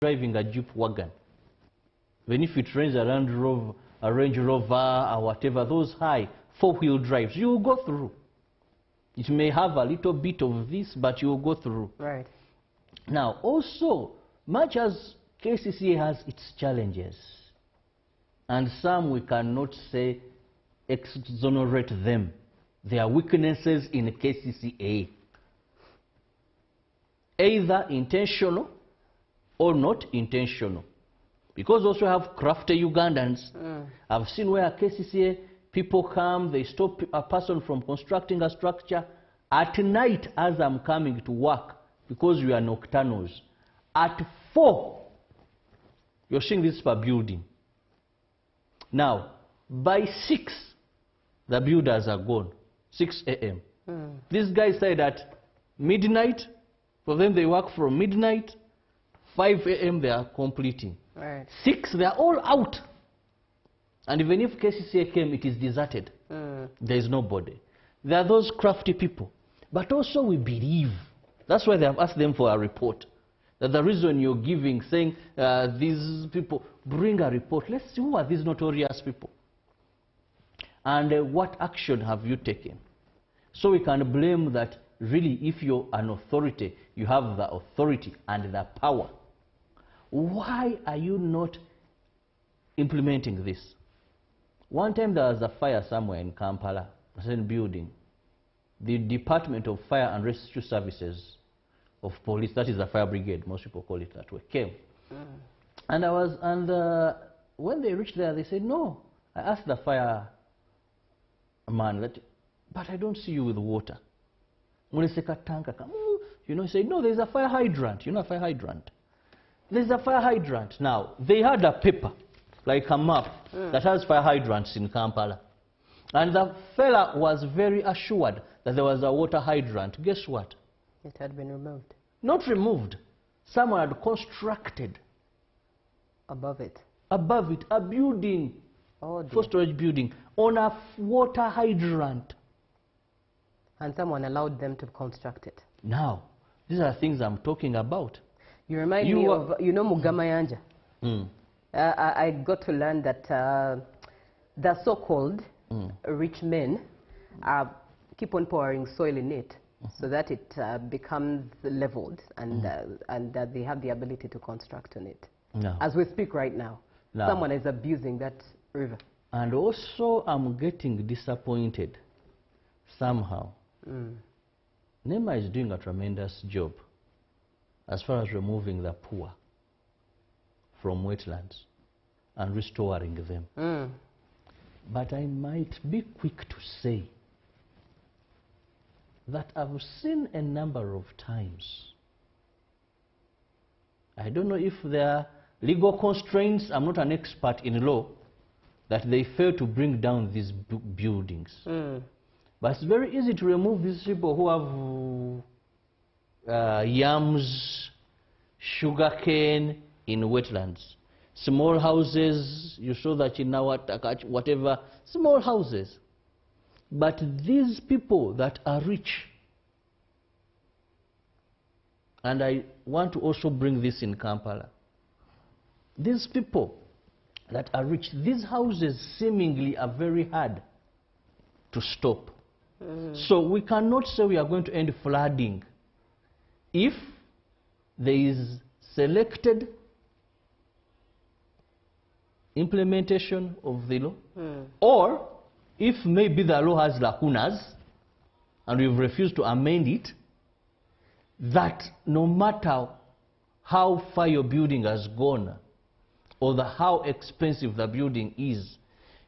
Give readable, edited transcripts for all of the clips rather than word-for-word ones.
driving a Jeep wagon. Even if it rains a Range Rover or whatever, those high four-wheel drives, you will go through. It may have a little bit of this, but you will go through. Right. Now, also, much as KCCA has its challenges, and some we cannot say exonerate them, there are weaknesses in KCCA, either intentional or not intentional. Because also have crafty Ugandans. I've seen where KCCA people come, they stop a person from constructing a structure at night as I'm coming to work, because we are nocturnals. At 4, you're seeing this per building. Now, by 6, the builders are gone. 6 a.m. These guys said at midnight, for them they work from midnight, 5 a.m. they are completing. Right. 6, they are all out. And even if KCCA came, it is deserted. There is nobody. There are those crafty people. But also we believe, that's why they have asked them for a report. That the reason you're giving, saying these people, bring a report. Let's see who are these notorious people. And what action have you taken? So we can blame that really if you're an authority, you have the authority and the power. Why are you not implementing this? One time there was a fire somewhere in Kampala, a certain building. The Department of Fire and Rescue Services of Police, that is the fire brigade, most people call it that way, came. And when they reached there, they said, no. I asked the fireman, but I don't see you with water. You know, he said, no, there's a fire hydrant. You know a fire hydrant? There's a fire hydrant. Now, they had a paper, like a map, that has fire hydrants in Kampala. And the fella was very assured that there was a water hydrant. Guess what? It had been removed. Not removed. Someone had constructed. Above it? Above it, a building, four-storage building, on a water hydrant. And someone allowed them to construct it. Now, these are things I'm talking about. You remind me of, you know, Mugamayanja. I got to learn that the so-called rich men keep on pouring soil in it so that it becomes leveled and they have the ability to construct on it. No. As we speak right now, someone is abusing that river. And also, I'm getting disappointed somehow. NEMA is doing a tremendous job as far as removing the poor from wetlands and restoring them. But I might be quick to say that I've seen a number of times. I don't know if there are legal constraints, I'm not an expert in law, that they fail to bring down these buildings. But it's very easy to remove these people who have yams, sugarcane in wetlands. Small houses, you saw that in our whatever, small houses. But these people that are rich, and I want to also bring this in Kampala, these people that are rich, these houses seemingly are very hard to stop. So we cannot say we are going to end flooding if there is selected implementation of the law, or if maybe the law has lacunas and we've refused to amend it, that no matter how far your building has gone or how expensive the building is,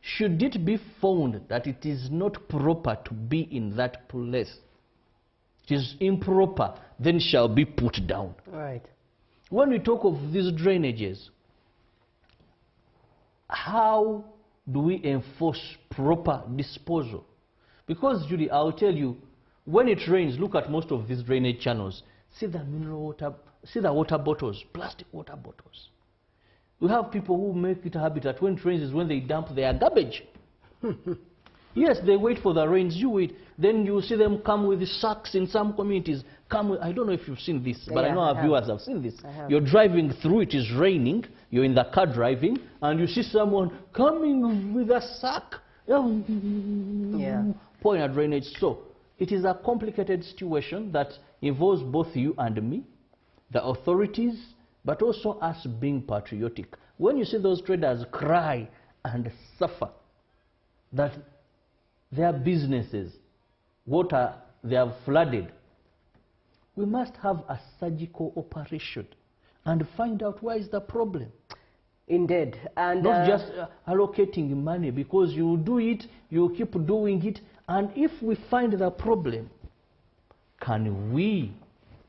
should it be found that it is not proper to be in that place, it is improper, then shall be put down. Right. When we talk of these drainages, how do we enforce proper disposal? Because, Judy, I'll tell you, when it rains, look at most of these drainage channels. See the mineral water, see the water bottles, plastic water bottles. We have people who make it a habit that when it rains is when they dump their garbage. Yes, they wait for the rains. You wait. Then you see them come with sacks in some communities. Come with, I don't know if you've seen this, but I know our viewers have seen this. You're driving through, it is raining, you're in the car driving, and you see someone coming with a sack. Pouring a drainage. So, it is a complicated situation that involves both you and me, the authorities, but also us being patriotic. When you see those traders cry and suffer, that their businesses, water, they have flooded, we must have a surgical operation and find out where is the problem. Indeed. And not just allocating money, because you do it, you keep doing it, and if we find the problem, can we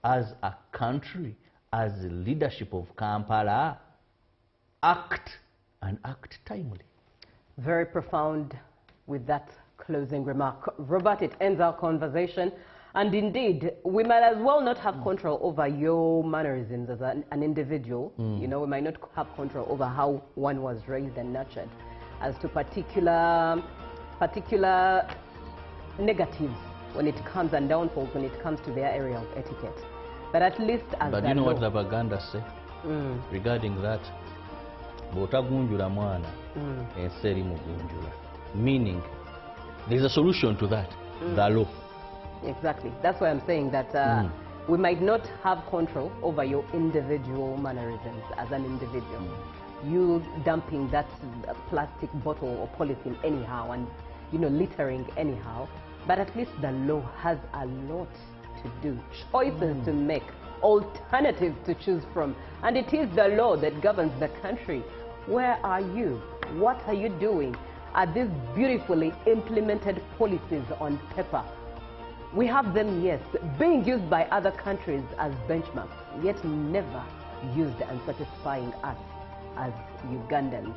as a country, as the leadership of Kampala, act and act timely? Very profound with that closing remark. Robert, it ends our conversation. And indeed, we might as well not have control over your mannerisms as an individual. You know, we might not have control over how one was raised and nurtured. As to particular negatives when it comes, and downfalls when it comes to their area of etiquette. But at least as But you know what the Baganda say regarding that? Botagunjula mwana, enseri mugunjula. Meaning, there's a solution to that, the law. Exactly. That's why I'm saying that we might not have control over your individual mannerisms as an individual. You dumping that plastic bottle or polythene anyhow and, you know, littering anyhow. But at least the law has a lot to do, choices to make, alternatives to choose from. And it is the law that governs the country. Where are you? What are you doing? Are these beautifully implemented policies on paper? We have them, yes, being used by other countries as benchmarks, yet never used and satisfying us as Ugandans.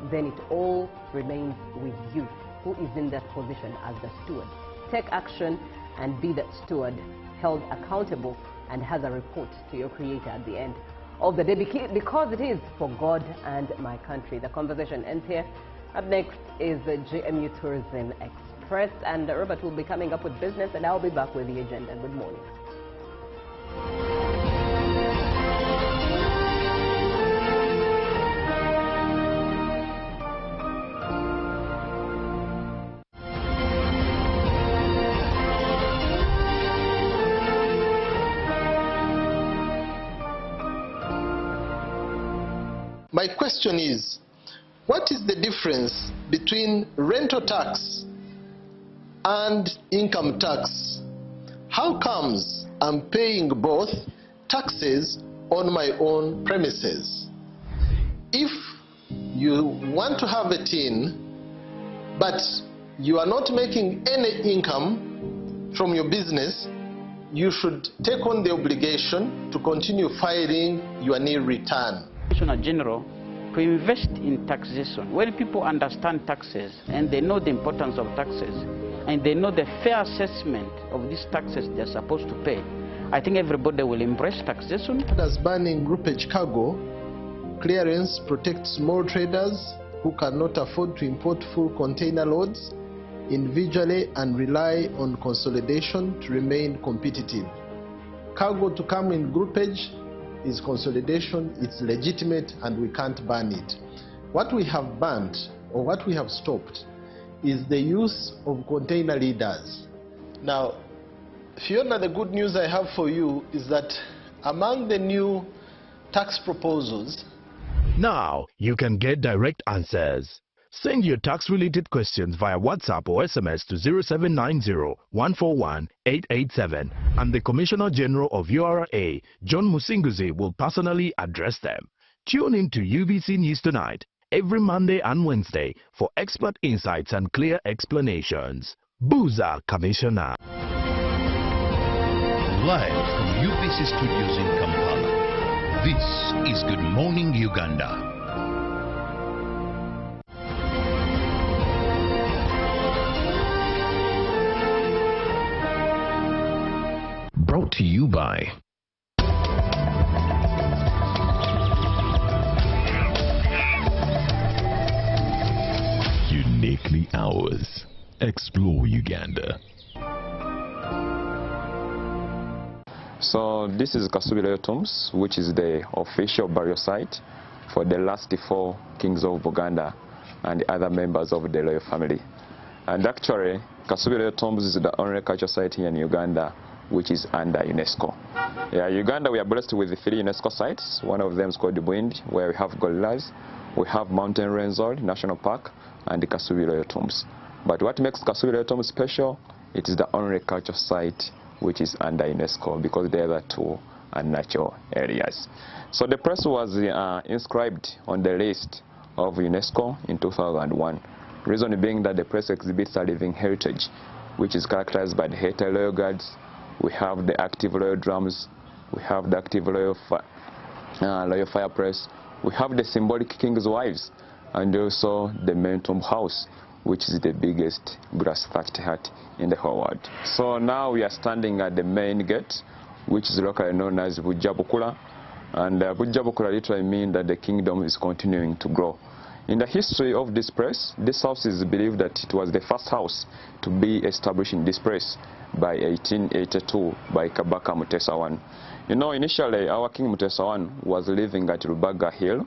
Then it all remains with you, who is in that position as the steward. Take action and be that steward, held accountable and has a report to your Creator at the end of the day, because it is for God and my country. The conversation ends here. Up next is the GMU Tourism Express, and Robert will be coming up with business, and I'll be back with the agenda. Good morning. My question is, what is the difference between rental tax and income tax? How comes I'm paying both taxes on my own premises? If you want to have a tin, but you are not making any income from your business, you should take on the obligation to continue filing your nil return. Commissioner General, to invest in taxation. When people understand taxes and they know the importance of taxes and they know the fair assessment of these taxes they're supposed to pay, I think everybody will embrace taxation. As banning groupage cargo clearance protects small traders who cannot afford to import full container loads individually and rely on consolidation to remain competitive. Cargo to come in groupage is consolidation, it's legitimate, and we can't ban it. What we have banned, or what we have stopped, is the use of container leaders. Now, Fiona, the good news I have for you is that among the new tax proposals, now you can get direct answers. Send your tax-related questions via WhatsApp or SMS to 0790-141-887, and the Commissioner General of URA, John Musinguzi, will personally address them. Tune in to UBC News Tonight every Monday and Wednesday for expert insights and clear explanations. Buza Commissioner. Live from UBC Studios in Kampala, this is Good Morning Uganda. Brought to you by Uniquely Ours. Explore Uganda. So this is Kasubira Tombs, which is the official burial site for the last 4 kings of Uganda and other members of the royal family. And actually, Kasubira Tombs is the only cultural site here in Uganda which is under UNESCO. Yeah, Uganda, we are blessed with 3 UNESCO sites. One of them is called Bwindi, where we have gorillas. We have Mountain Renzori National Park and the Kasubira Tombs. But what makes Kasubira Tombs special, it is the only cultural site which is under UNESCO, because the other 2 are natural areas. So the place was inscribed on the list of UNESCO in 2001. Reason being that the place exhibits a living heritage, which is characterized by the heritage royal guards. We have the active royal drums, we have the active royal fireplace, we have the symbolic king's wives, and also the main tomb house, which is the biggest brass thatched hut in the whole world. So now we are standing at the main gate, which is locally known as Bujjabukula. And Bujjabukula literally means that the kingdom is continuing to grow. In the history of this place, this house is believed that it was the first house to be established in this place by 1882 by Kabaka Mutesa I. You know, initially our King Mutesa I was living at Rubaga Hill,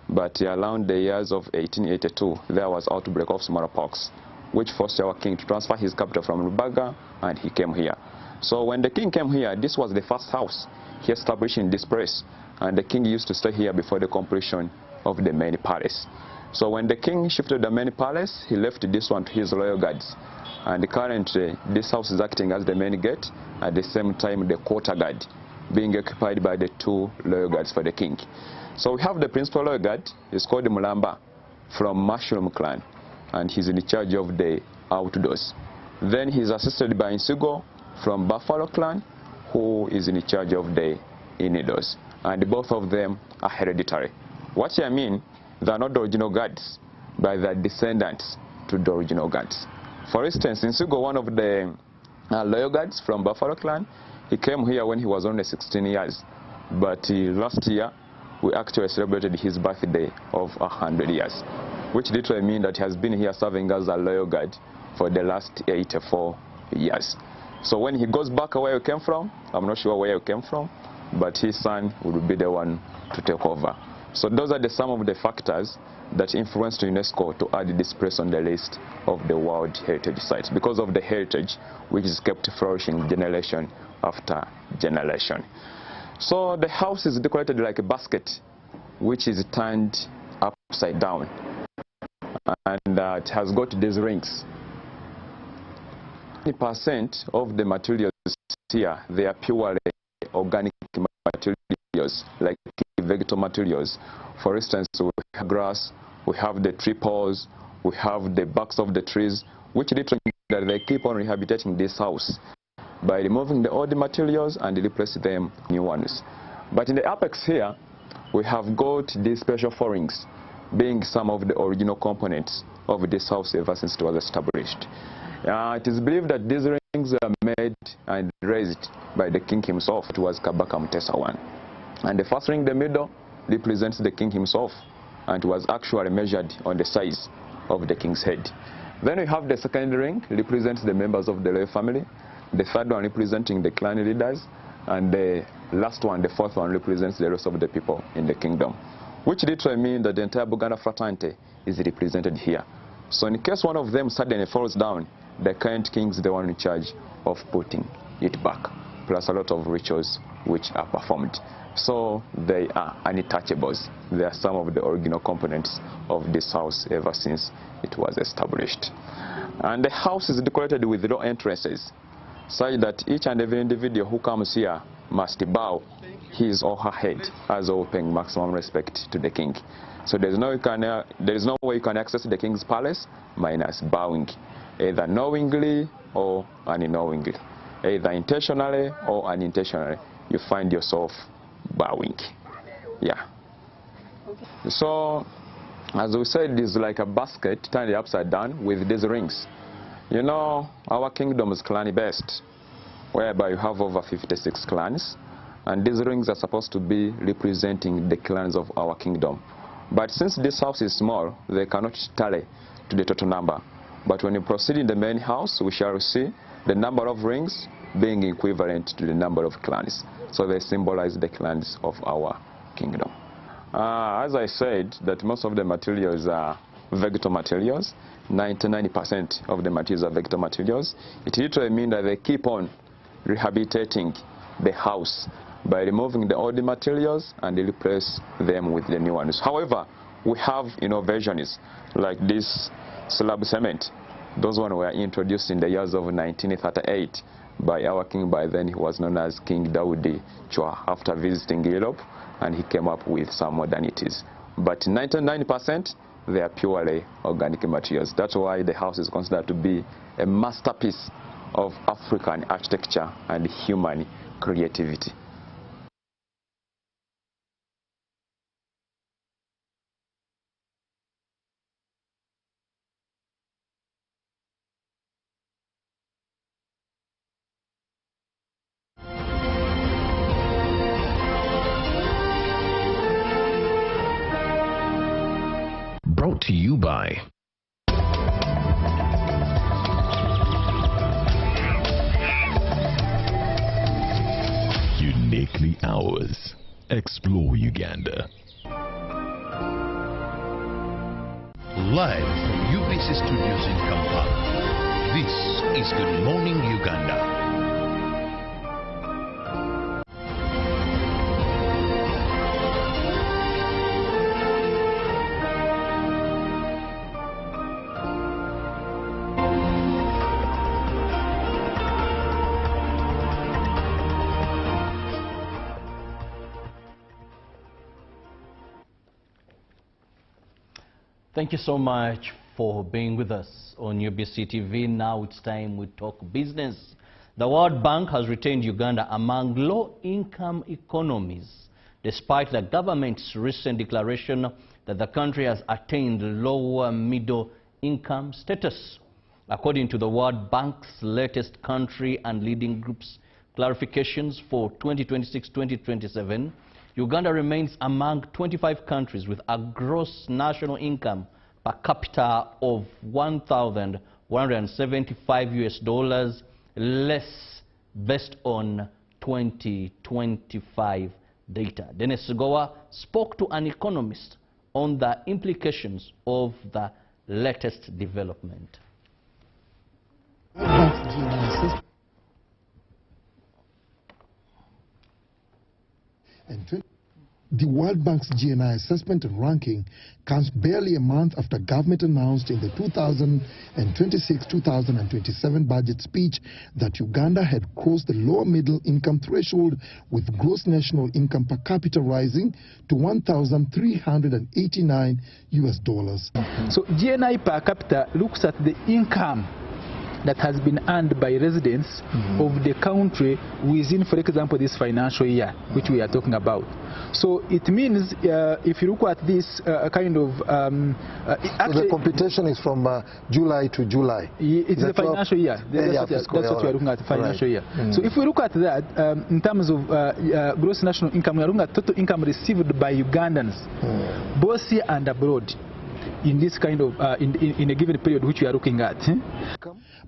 but around the years of 1882 there was outbreak of smallpox, which forced our king to transfer his capital from Rubaga, and he came here. So when the king came here, this was the first house he established in this place, and the king used to stay here before the completion of the main palace. So when the king shifted the main palace, he left this one to his royal guards. And currently, this house is acting as the main gate, at the same time the quarter guard, being occupied by the 2 royal guards for the king. So we have the principal royal guard, he's called Mulamba, from Mushroom clan, and he's in charge of the outdoors. Then he's assisted by Nsigo from Buffalo clan, who is in charge of the indoors. And both of them are hereditary. What I mean, they are not the original guards, but they are descendants to the original guards. For instance, Nsigo, one of the loyal guards from Buffalo clan, he came here when he was only 16 years. But last year, we actually celebrated his birthday of 100 years, which literally means that he has been here serving as a loyal guard for the last 84 years. So when he goes back where he came from, I'm not sure where he came from, but his son will be the one to take over. So those are some of the factors that influenced UNESCO to add this place on the list of the World Heritage Sites, because of the heritage which is kept flourishing generation after generation. So the house is decorated like a basket, which is turned upside down, and it has got these rings. 90% of the materials here, they are purely organic materials, like vegetal materials. For instance, we have grass, we have the tree poles, we have the barks of the trees, which literally that they keep on rehabilitating this house by removing the old materials and replacing them with new ones. But in the apex here, we have got these special forings, being some of the original components of this house ever since it was established. It is believed that these rings were made and raised by the king himself. It was Kabaka Mutesa I. And the first ring in the middle represents the king himself, and was actually measured on the size of the king's head. Then we have the second ring, represents the members of the royal family. The third one representing the clan leaders, and the last one, the fourth one, represents the rest of the people in the kingdom, which literally means that the entire Buganda fraternity is represented here. So in case one of them suddenly falls down, the current king is the one in charge of putting it back, plus a lot of rituals which are performed. So they are untouchables. They are some of the original components of this house ever since it was established. And the house is decorated with low entrances, such that each and every individual who comes here must bow his or her head as well, paying maximum respect to the king. So there is no way you can access the king's palace minus bowing, either knowingly or unknowingly, either intentionally or unintentionally. You find yourself bowing. Yeah. So, as we said, it's like a basket turned upside down with these rings. You know, our kingdom is clan-based, whereby you have over 56 clans, and these rings are supposed to be representing the clans of our kingdom. But since this house is small, they cannot tally to the total number. But when you proceed in the main house, we shall see the number of rings being equivalent to the number of clans. So they symbolize the clans of our kingdom. As I said, that most of the materials are vegetal materials. 99% of the materials are vegetal materials. It literally means that they keep on rehabilitating the house by removing the old materials and replace them with the new ones. However, we have innovations like this slab cement. Those ones were introduced in the years of 1938 by our king. By then he was known as King Daudi Chwa, after visiting Europe, and he came up with some modernities. But 99% they are purely organic materials. That's why the house is considered to be a masterpiece of African architecture and human creativity. Brought to you by Uniquely Ours. Explore Uganda. Live from UBC Studios in Kampala, this is Good Morning Uganda. Thank you so much for being with us on UBC TV. Now it's time we talk business. The World Bank has retained Uganda among low-income economies, despite the government's recent declaration that the country has attained lower middle-income status. According to the World Bank's latest country and leading groups clarifications for 2026-2027, Uganda remains among 25 countries with a gross national income per capita of $1,175 less, based on 2025 data. Dennis Goa spoke to an economist on the implications of the latest development. The World Bank's GNI assessment and ranking comes barely a month after government announced in the 2026-2027 budget speech that Uganda had crossed the lower middle income threshold, with gross national income per capita rising to $1,389 US. So GNI per capita looks at the income that has been earned by residents of the country within, for example, this financial year, which we are talking about. So it means, if you look at this kind of... so the computation is from July to July? It's the financial year. That's what we are looking at, financial year. So if we look at that, in terms of gross national income, we are looking at total income received by Ugandans, both here and abroad, in this kind of, in a given period which we are looking at.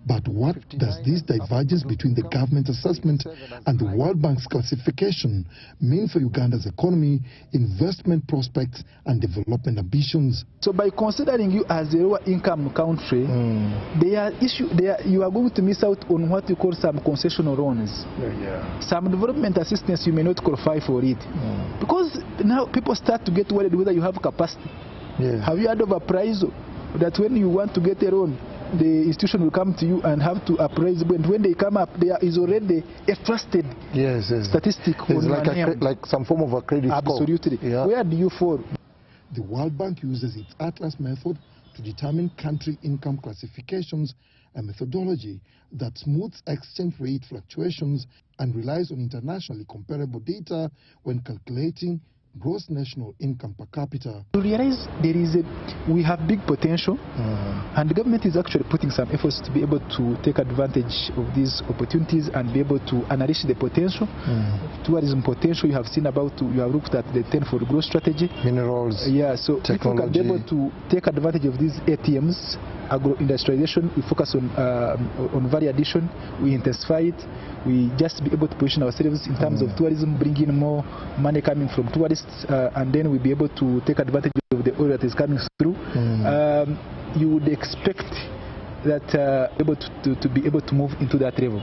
But what does this divergence between the government assessment and the World Bank's classification mean for Uganda's economy, investment prospects and development ambitions? So by considering you as a lower income country, you are going to miss out on what you call some concessional loans. Some development assistance, you may not qualify for it. Because now people start to get worried whether you have capacity. Have you heard of appraisal? That when you want to get a loan, the institution will come to you and have to appraise, and when they come up, there is already a trusted statistic on like some form of a credit score. Absolutely. Where do you fall? The World Bank uses its Atlas method to determine country income classifications, a methodology that smooths exchange rate fluctuations and relies on internationally comparable data when calculating gross national income per capita. You realize we have big potential, and the government is actually putting some efforts to be able to take advantage of these opportunities and be able to unleash the potential. Tourism potential, you have seen about, you have looked at the 10-fold growth strategy. Minerals, so technology. if you can be able to take advantage of these ATMs agro-industrialization, we focus on value addition, we intensify it, we just be able to position ourselves in terms of tourism, bring in more money coming from tourists, and then we'll be able to take advantage of the oil that is coming through. You would expect that to be able to move into that level.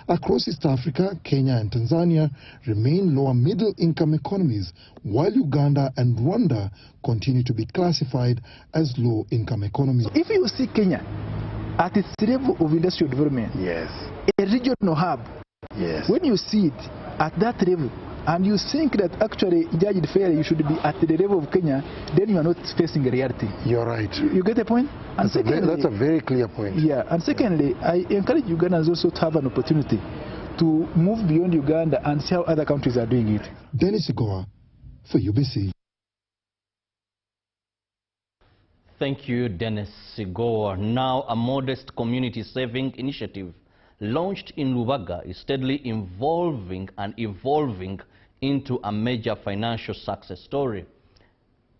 Across East Africa, Kenya and Tanzania remain lower middle-income economies, while Uganda and Rwanda continue to be classified as low-income economies. If you see Kenya at its level of industrial development, yes, a regional hub, yes, when you see it at that level, and you think that actually judged fairly you should be at the level of Kenya, then you are not facing reality. You're right. You get the point? And that's a very clear point. Yeah, and secondly, I encourage Ugandans also to have an opportunity to move beyond Uganda and see how other countries are doing it. Dennis Igoa for UBC. Thank you, Dennis Igoa. Now, a modest community saving initiative launched in Lubaga is steadily evolving into a major financial success story.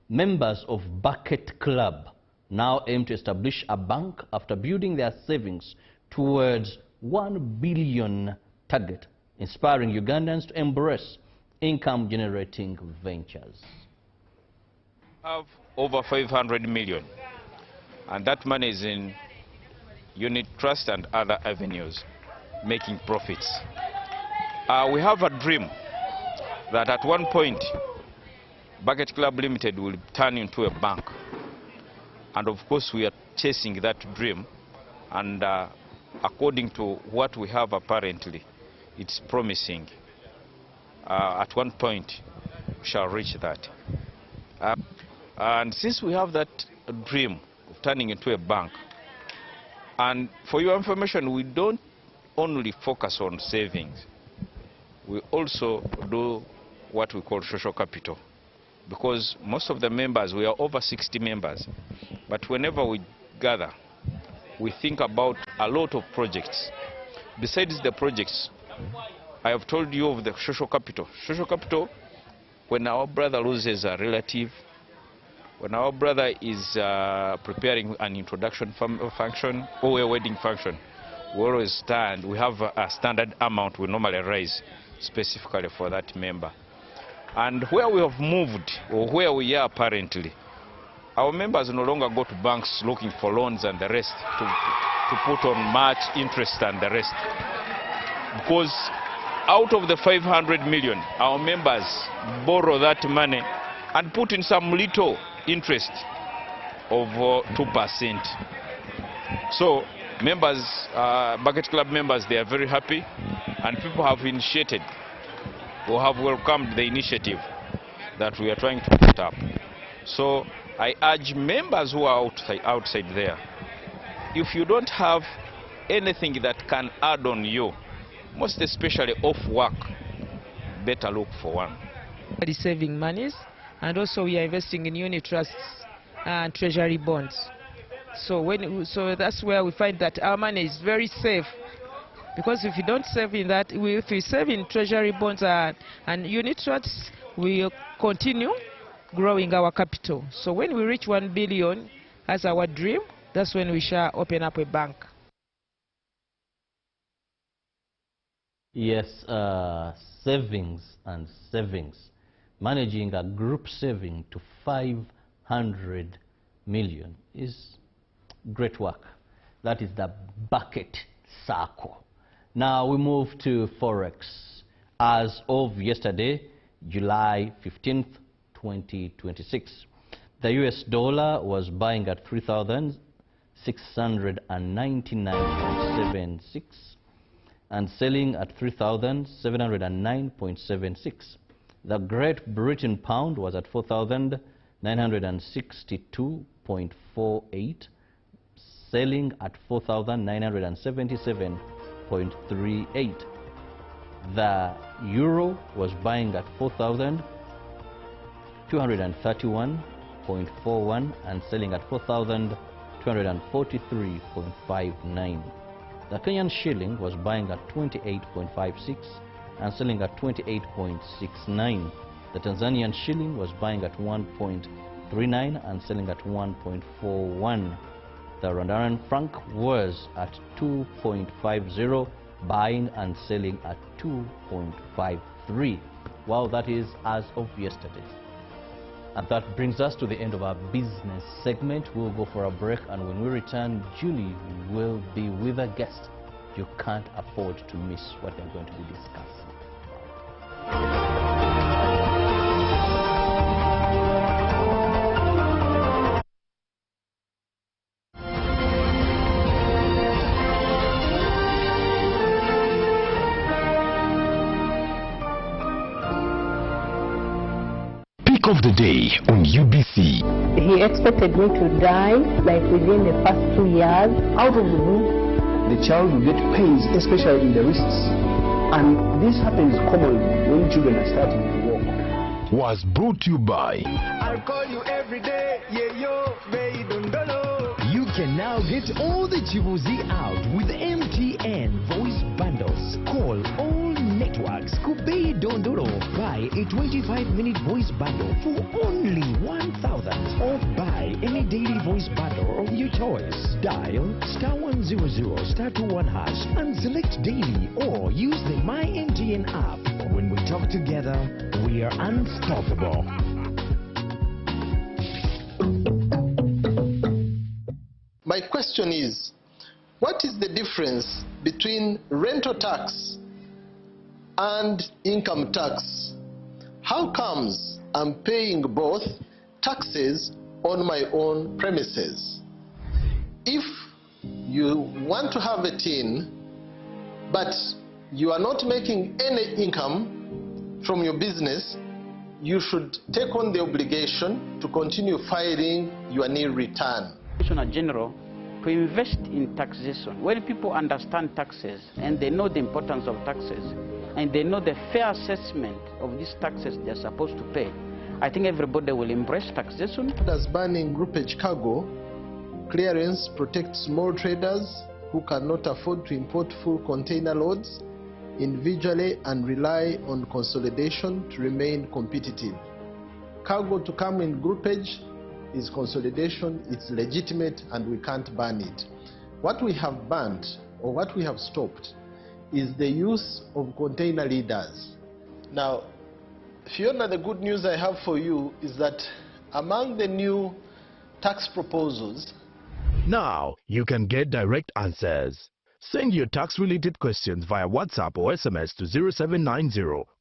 Members of Bucket Club now aim to establish a bank after building their savings towards 1 billion target, inspiring Ugandans to embrace income-generating ventures. Have over 500 million, and that money is in unit trust and other avenues, making profits. We have a dream that at one point Bucket Club Limited will turn into a bank, and of course we are chasing that dream, and according to what we have apparently, it's promising. At one point we shall reach that. And since we have that dream of turning into a bank, and for your information, we don't only focus on savings, we also do what we call social capital, because most of the members, we are over 60 members, but whenever we gather, we think about a lot of projects. Besides the projects, I have told you of the social capital. Social capital, when our brother loses a relative, when our brother is preparing an introduction function or a wedding function, we always we have a standard amount we normally raise specifically for that member. And where we have moved, or where we are apparently, our members no longer go to banks looking for loans and the rest to put on much interest and the rest. Because out of the 500 million, our members borrow that money and put in some little interest of 2%. So members, Bucket Club members, they are very happy, and people have initiated or have welcomed the initiative that we are trying to put up. So I urge members who are outside there, if you don't have anything that can add on you, most especially off work, better look for one. The saving monies, and also we are investing in unit trusts and treasury bonds. So that's where we find that our money is very safe, because if you don't save in that, if we save in treasury bonds and unit trusts, we continue growing our capital. So when we reach 1 billion as our dream, that's when we shall open up a bank. Yes, savings and savings. Managing a group saving to 500 million is great work. That is the bucket circle. Now we move to Forex. As of yesterday, July 15th, 2026, the US dollar was buying at 3,699.76 and selling at 3,709.76. The Great Britain pound was at 4,962.48, selling at 4,977.38. The euro was buying at 4,231.41 and selling at 4,243.59. The Kenyan shilling was buying at 28.56 and selling at 28.69. The Tanzanian shilling was buying at 1.39 and selling at 1.41. The Rwandan franc was at 2.50, buying and selling at 2.53. Wow, that is as of yesterday. And that brings us to the end of our business segment. We'll go for a break, and when we return, Julie will be with a guest. You can't afford to miss what they're going to be discussing. Of the day on UBC. He expected me to die like within the past 2 years. Out of the womb, the child will get pains, especially in the wrists. And this happens commonly when children are starting to walk. Was brought to you by I'll call you every day, yeah, yo, baby, don't know. You can now get all the Chibuzi out with MTN voice bundles. Call all networks. Kubei Dondoro. Buy a 25-minute voice bundle for only 1,000. Or buy any daily voice bundle of your choice. Dial *100 *21# and select daily, or use the My MTN app. When we talk together, we are unstoppable. My question is, what is the difference between rental tax and income tax? How comes I'm paying both taxes on my own premises? If you want to have a tin, but you are not making any income from your business, you should take on the obligation to continue filing your nil return. General, to invest in taxation. When people understand taxes and they know the importance of taxes and they know the fair assessment of these taxes they're supposed to pay, I think everybody will embrace taxation. As banning groupage cargo clearance protects small traders who cannot afford to import full container loads individually and rely on consolidation to remain competitive. Cargo to come in groupage is consolidation, it's legitimate, and we can't ban it. What we have banned, or what we have stopped, is the use of container leaders. Now, Fiona, the good news I have for you is that among the new tax proposals, now you can get direct answers. Send your tax-related questions via WhatsApp or SMS to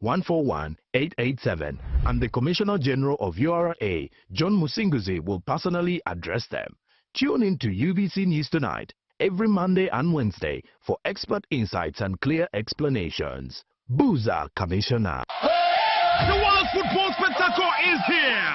0790-141-887, and the Commissioner General of URA, John Musinguzi, will personally address them. Tune in to UBC News Tonight every Monday and Wednesday for expert insights and clear explanations. Booza Commissioner. The World Football Spectacle is here!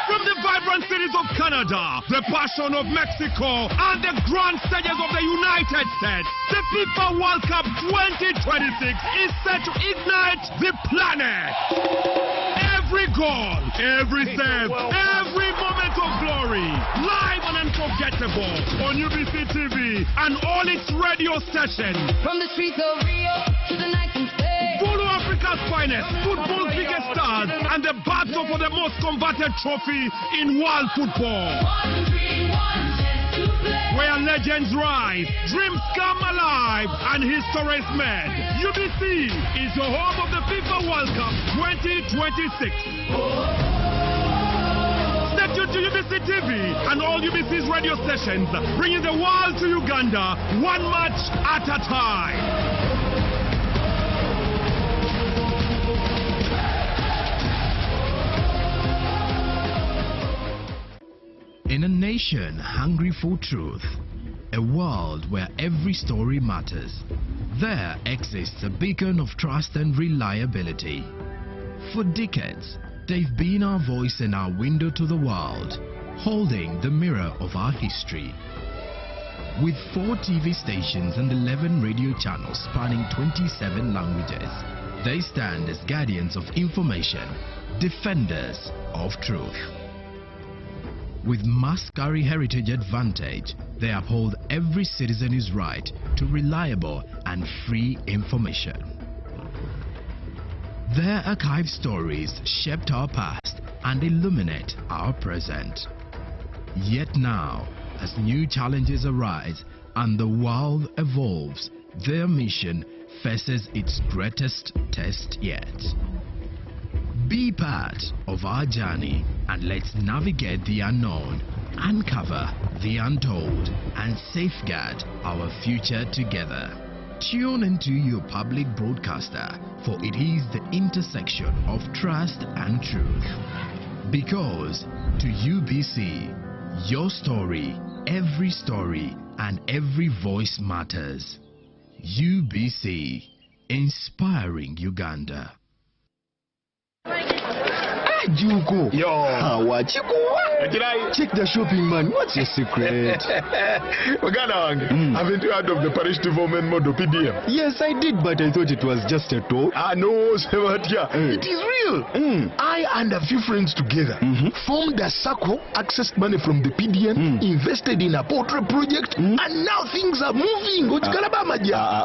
From the vibrant cities of Canada, the passion of Mexico, and the grand stages of the United States, the FIFA World Cup 2026 is set to ignite the planet. Every goal, every save, every moment of glory, live and unforgettable on UBC TV and all its radio stations. From the streets of Rio to the night in Spain. Follow Africa's finest, football's biggest stars, and the battle for the most coveted trophy in world football. Where legends rise, dreams come alive, and history is made. UBC is the home of the FIFA World Cup 2026. Stay tuned to UBC TV and all UBC's radio stations, bringing the world to Uganda, one match at a time. In a nation hungry for truth, a world where every story matters, there exists a beacon of trust and reliability. For decades, they've been our voice and our window to the world, holding the mirror of our history. With 4 TV stations and 11 radio channels spanning 27 languages, they stand as guardians of information, defenders of truth. With Mascari Heritage Advantage, they uphold every citizen's right to reliable and free information. Their archived stories shaped our past and illuminate our present. Yet now, as new challenges arise and the world evolves, their mission faces its greatest test yet. Be part of our journey and let's navigate the unknown, uncover the untold, and safeguard our future together. Tune into your public broadcaster, for it is the intersection of trust and truth. Because to UBC, your story, and every voice matters. UBC, inspiring Uganda. Juko. Yo. What you go? Check the shopping, man. What's your secret? Haven't you heard of the parish development model PDM? Yes, I did, but I thought it was just a talk. No, it is real. I and a few friends together formed a circle, accessed money from the PDM, invested in a poultry project, and now things are moving.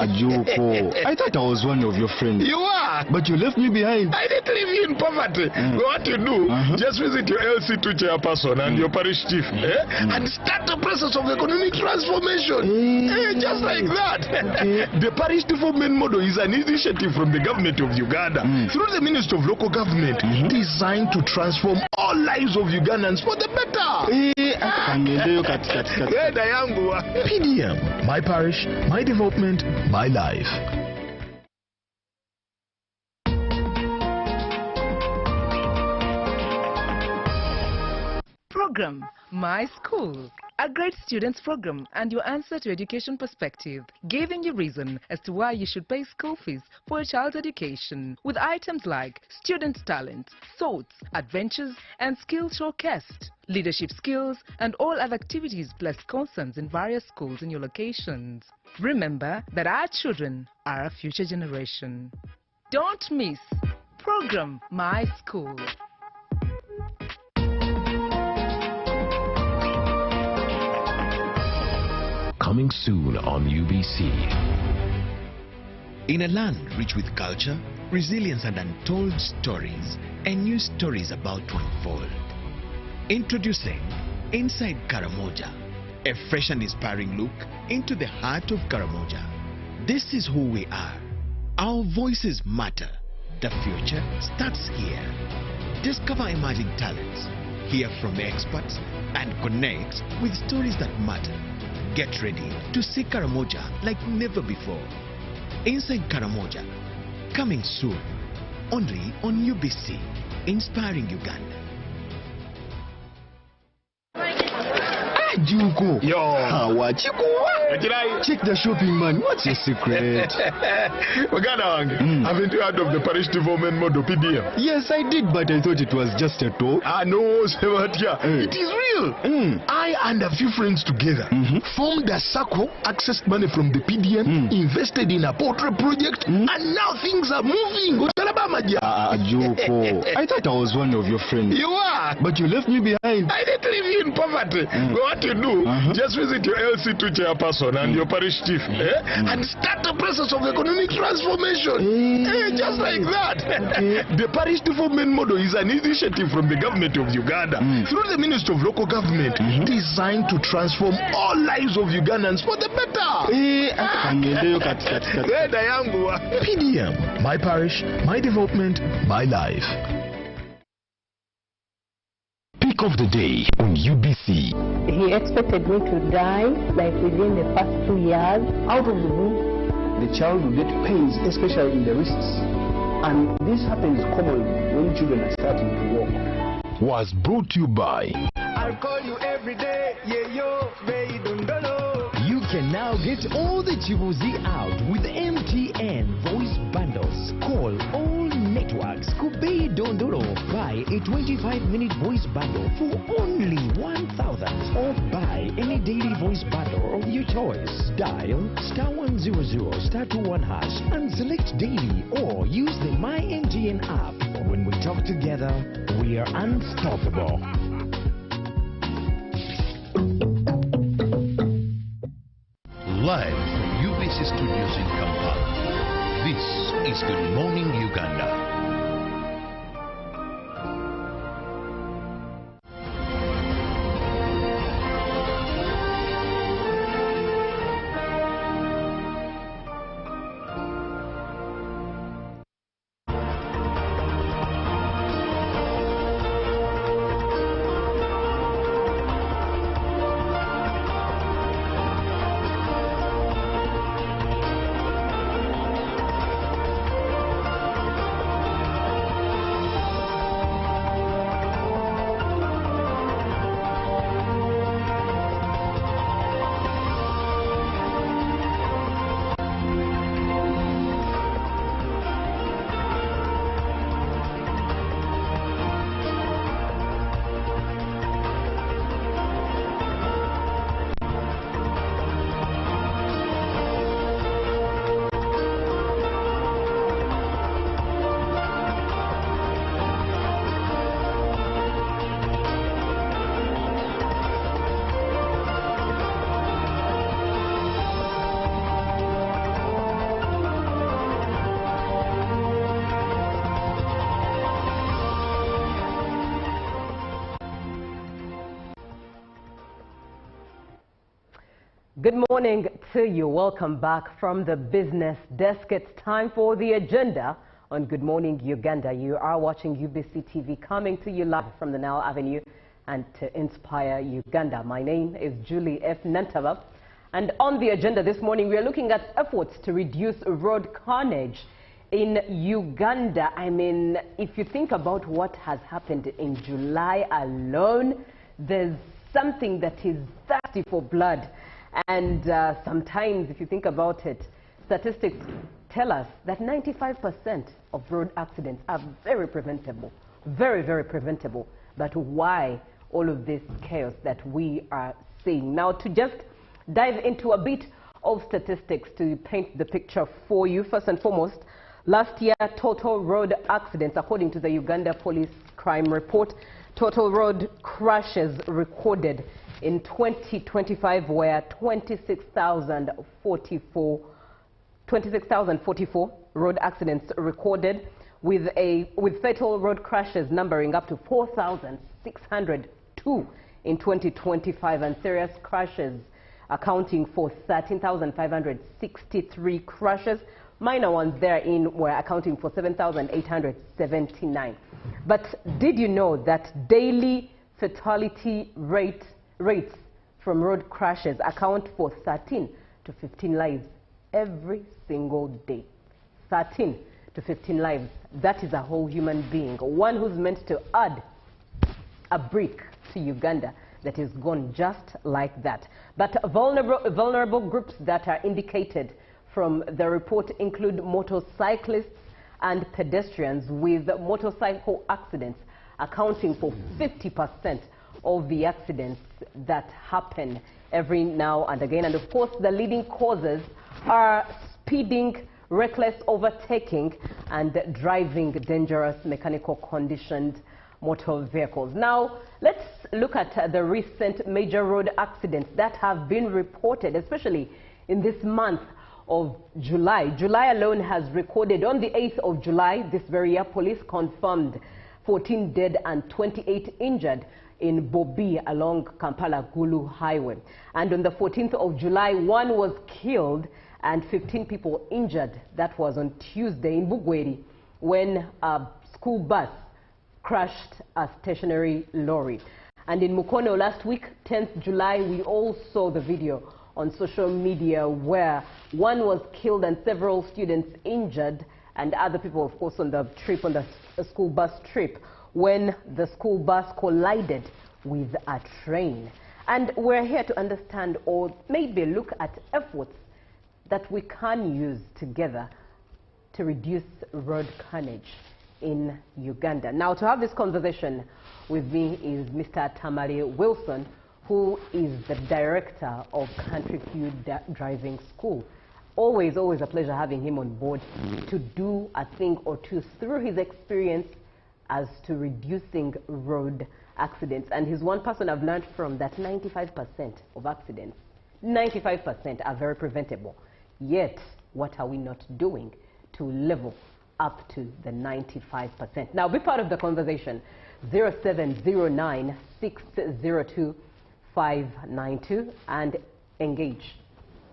Juko. I thought I was one of your friends. You are. But you left me behind. I didn't leave you in poverty. What you do, just visit your LC2 chairperson and your parish chief and start the process of economic transformation. Just like that. The parish development model is an initiative from the government of Uganda through the Ministry of Local Government designed to transform all lives of Ugandans for the better. PDM, my parish, my development, my life. Program My School, a great students program and your answer to education perspective, giving you reason as to why you should pay school fees for a child's education, with items like students' talent, thoughts, adventures and skills showcased, leadership skills and all other activities plus concerns in various schools in your locations. Remember that our children are our future generation. Don't miss Program My School. Coming soon on UBC. In a land rich with culture, resilience and untold stories, and new stories about to unfold. Introducing Inside Karamoja, a fresh and inspiring look into the heart of Karamoja. This is who we are. Our voices matter. The future starts here. Discover emerging talents, hear from experts, and connect with stories that matter. Get ready to see Karamoja like never before. Inside Karamoja, coming soon, only on UBC, inspiring Uganda. Juko. Yo. What you go? Check the shopping, man. What's your secret? Haven't you heard of the parish development model PDM? Yes, I did, but I thought it was just a talk. No, it is real. I and a few friends together formed a circle, accessed money from the PDM, invested in a poultry project, and now things are moving. Juko. I thought I was one of your friends. You are. But you left me behind. I didn't leave you in poverty. What you do, just visit your LC2 chairperson and your parish chief and start the process of economic transformation. Just like that. The parish development model is an initiative from the government of Uganda through the Ministry of Local Government designed to transform all lives of Ugandans for the better. PDM, my parish, my development, my life. Pick of the day on UBC. He expected me to die like within the first 2 years. Out of the womb, the child will get pains, especially in the wrists. And this happens commonly when children are starting to walk. Was brought to you by I'll call you every day, yeah yo, baby don't know. You can now get all the Chibuzi out with MTN voice bundles. Call all networks. Kubei Dondoro. Buy a 25-minute voice bundle for only 1,000. Or buy any daily voice bundle of your choice. Dial *100 *21# and select daily, or use the My MTN app. When we talk together, we are unstoppable. Live from UBC Studios in Kampala, this is Good Morning Uganda. Good morning to you. Welcome back from the business desk. It's time for the agenda on Good Morning Uganda. You are watching UBC TV, coming to you live from the Nile Avenue and to Inspire Uganda. My name is Julie F. Nantava. And on the agenda this morning, we are looking at efforts to reduce road carnage in Uganda. I mean, if you think about what has happened in July alone, there's something that is thirsty for blood. And sometimes, if you think about it, statistics tell us that 95% of road accidents are very preventable, very, very preventable. But why all of this chaos that we are seeing? Now, to just dive into a bit of statistics to paint the picture for you, first and foremost, last year, total road accidents, according to the Uganda Police Crime Report, total road crashes recorded in 2025 were 26,044 road accidents recorded, with fatal road crashes numbering up to 4,602 in 2025, and serious crashes accounting for 13,563 crashes. Minor ones therein were accounting for 7,879. But did you know that daily fatality rates from road crashes account for 13 to 15 lives every single day? 13 to 15 lives. That is a whole human being, one who's meant to add a brick to Uganda that is gone just like that. But vulnerable groups that are indicated from the report include motorcyclists and pedestrians, with motorcycle accidents accounting for 50% of the accidents that happen every now and again. And of course, the leading causes are speeding, reckless overtaking, and driving dangerous mechanical conditioned motor vehicles. Now, let's look at the recent major road accidents that have been reported, especially in this month of July. July alone has recorded, on the 8th of July, this very year, police confirmed 14 dead and 28 injured in Bobi along Kampala-Gulu Highway. And on the 14th of July, one was killed and 15 people injured. That was on Tuesday in Bugweri, when a school bus crashed a stationary lorry. And in Mukono last week, 10th July, we all saw the video on social media where one was killed and several students injured, and other people, of course, on the trip, on the school bus trip, when the school bus collided with a train. And we're here to understand, or maybe look at efforts that we can use together to reduce road carnage in Uganda. Now, to have this conversation with me is Mr. Tamale Wilson, who is the director of Country View Driving School. Always a pleasure having him on board to do a thing or two through his experience as to reducing road accidents. And he's one person I've learned from that 95% of accidents, 95% are very preventable. Yet, what are we not doing to level up to the 95%? Now, be part of the conversation. 0709-602-592 and engage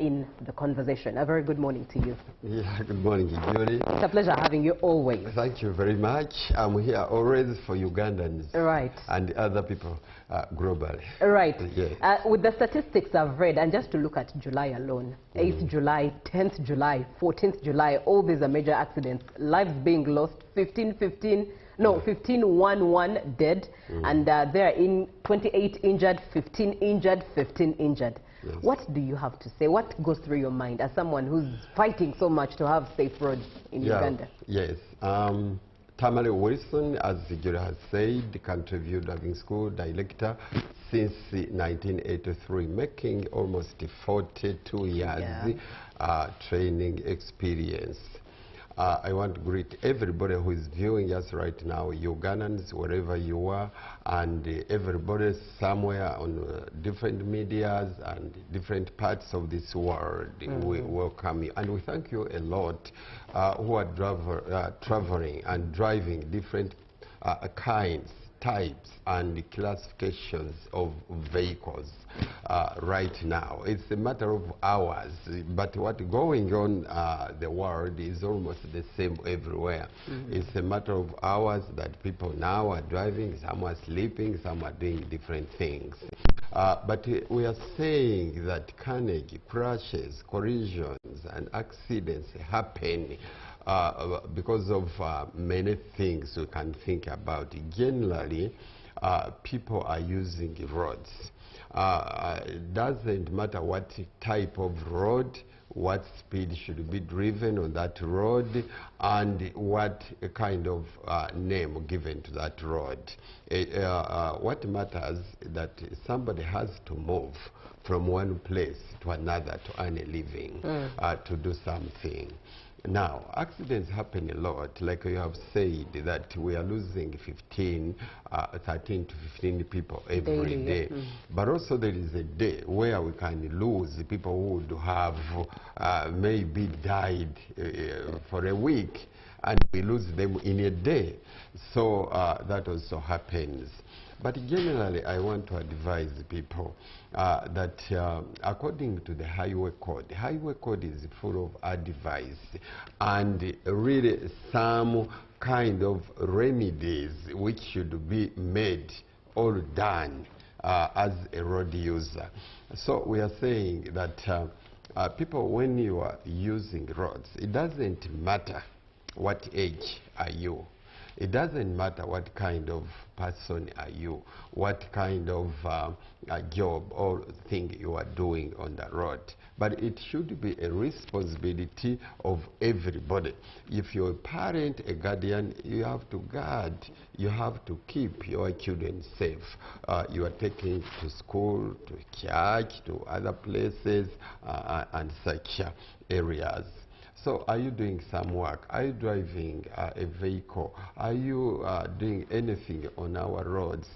in the conversation. A very good morning to you. Yeah, good morning, Julie. It's a pleasure having you always. Thank you very much. I'm here always for Ugandans. Right. And other people globally. Right. Yes. With the statistics I've read, and just to look at July alone, 8th July, 10th July, 14th July, all these are major accidents, lives being lost, 15 dead, and there are in 28 injured, 15 injured, 15 injured. Yes. What do you have to say? What goes through your mind as someone who's fighting so much to have safe roads in Uganda? Yes. Tamale Wilson, as Julie has said, the Country View Driving School director since 1983, making almost 42 years training experience. I want to greet everybody who is viewing us right now, Ugandans, wherever you are, and everybody somewhere on different medias and different parts of this world. We welcome you, and we thank you a lot who are traveling and driving different kinds, types and classifications of vehicles right now. It's a matter of hours, but what's going on the world is almost the same everywhere. It's a matter of hours that people now are driving, some are sleeping, some are doing different things. But we are saying that carnage, crashes, collisions, and accidents happen because of many things we can think about. Generally, people are using roads. It doesn't matter what type of road, what speed should be driven on that road, and what kind of name given to that road. What matters is that somebody has to move from one place to another to earn a living, to do something. Now, accidents happen a lot, like you have said, that we are losing 13 to 15 people every day. But also there is a day where we can lose people who would have maybe died for a week, and we lose them in a day. So that also happens. But generally, I want to advise people that according to the highway code is full of advice and really some kind of remedies which should be made or done as a road user. So we are saying that people, when you are using roads, it doesn't matter what age are you. It doesn't matter what kind of person are you, what kind of job or thing you are doing on the road. But it should be a responsibility of everybody. If you're a parent, a guardian, you have to guard, you have to keep your children safe. You are taking to school, to church, to other places, and such areas. So are you doing some work? Are you driving a vehicle? Are you doing anything on our roads?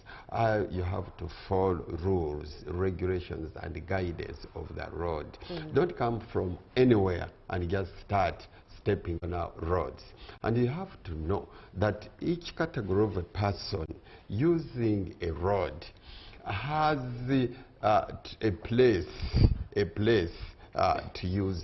You have to follow rules, regulations, and guidance of the road. Don't come from anywhere and just start stepping on our roads. And you have to know that each category of a person using a road has a place to use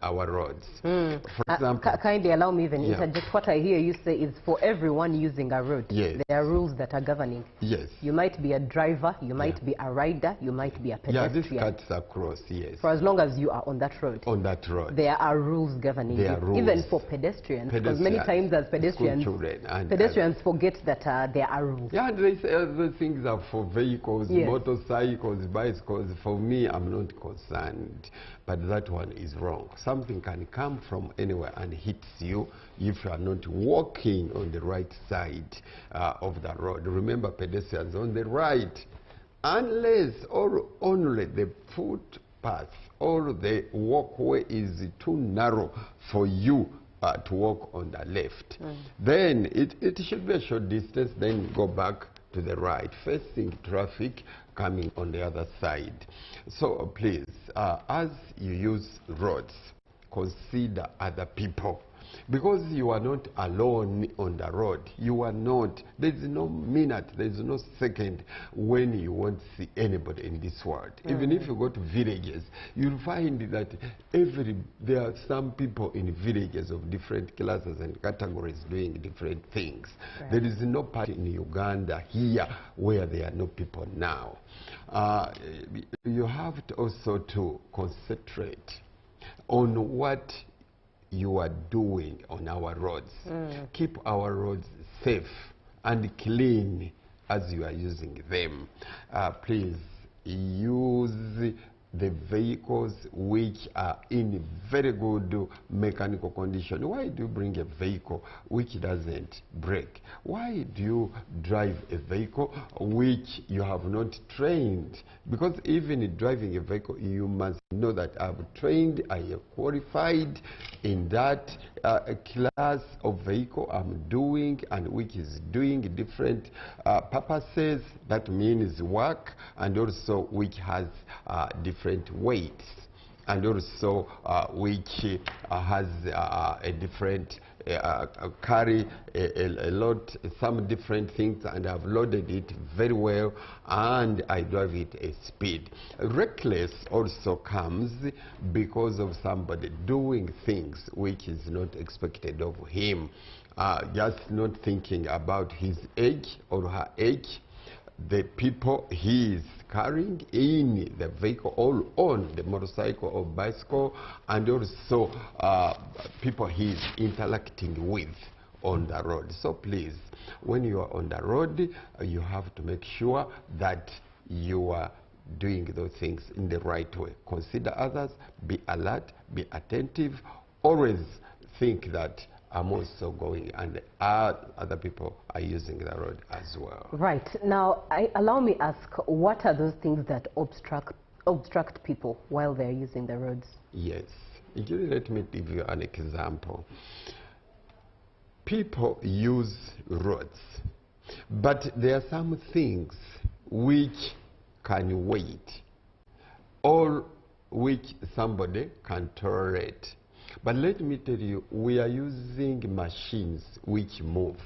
our roads. For example, kindly allow me even interject. What I hear you say is for everyone using a road, there are rules that are governing. Yes. You might be a driver, you might be a rider, you might be a pedestrian. Yeah, this cuts across, yes. For as long as you are on that road. On that road. There are rules governing you. Even for pedestrians, because many times as pedestrians, pedestrians forget that there are rules. Yeah, and they say other things are for vehicles, motorcycles, bicycles. For me, I'm not concerned. But that one is wrong. Something can come from anywhere and hits you if you are not walking on the right side of the road. Remember, pedestrians on the right, unless or only the footpath or the walkway is too narrow for you to walk on the left. Then it should be a short distance, then go back to the right, facing traffic coming on the other side. So please, as you use roads, consider other people. Because you are not alone on the road. You are not. There is no minute, there is no second when you won't see anybody in this world. Even if you go to villages, you'll find that there are some people in villages of different classes and categories doing different things. There is no part in Uganda here where there are no people now. You have to also to concentrate on what you are doing on our roads. Keep our roads safe and clean as you are using them. Please use the vehicles which are in very good mechanical condition. Why do you bring a vehicle which doesn't brake? Why do you drive a vehicle which you have not trained? Because even in driving a vehicle, you must know that I've trained, I am qualified in that class of vehicle I'm doing, and which is doing different purposes. That means work, and also which has different weights, and also which has a different carry a lot, some different things, and I've loaded it very well, and I drive it at speed. Reckless also comes because of somebody doing things which is not expected of him, just not thinking about his age or her age, the people he is carrying in the vehicle or on the motorcycle or bicycle, and also people he is interacting with on the road. So please, when you are on the road, you have to make sure that you are doing those things in the right way. Consider others, be alert, be attentive, always think that I'm also going, and other people are using the road as well. Right. Now, allow me ask, what are those things that obstruct people while they're using the roads? Yes. Let me give you an example. People use roads, but there are some things which can wait, or which somebody can tolerate. But let me tell you, we are using machines which move.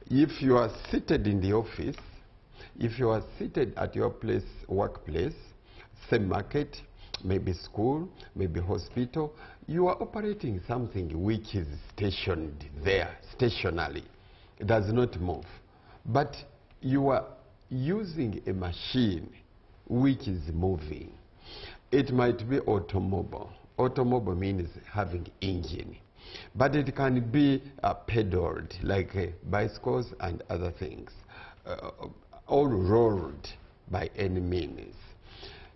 If you are seated in the office, if you are seated at your workplace, say market, maybe school, maybe hospital, you are operating something which is stationed there, stationary. It does not move. But you are using a machine which is moving. It might be automobile. Automobile means having engine, but it can be pedaled like bicycles and other things, all rolled by any means.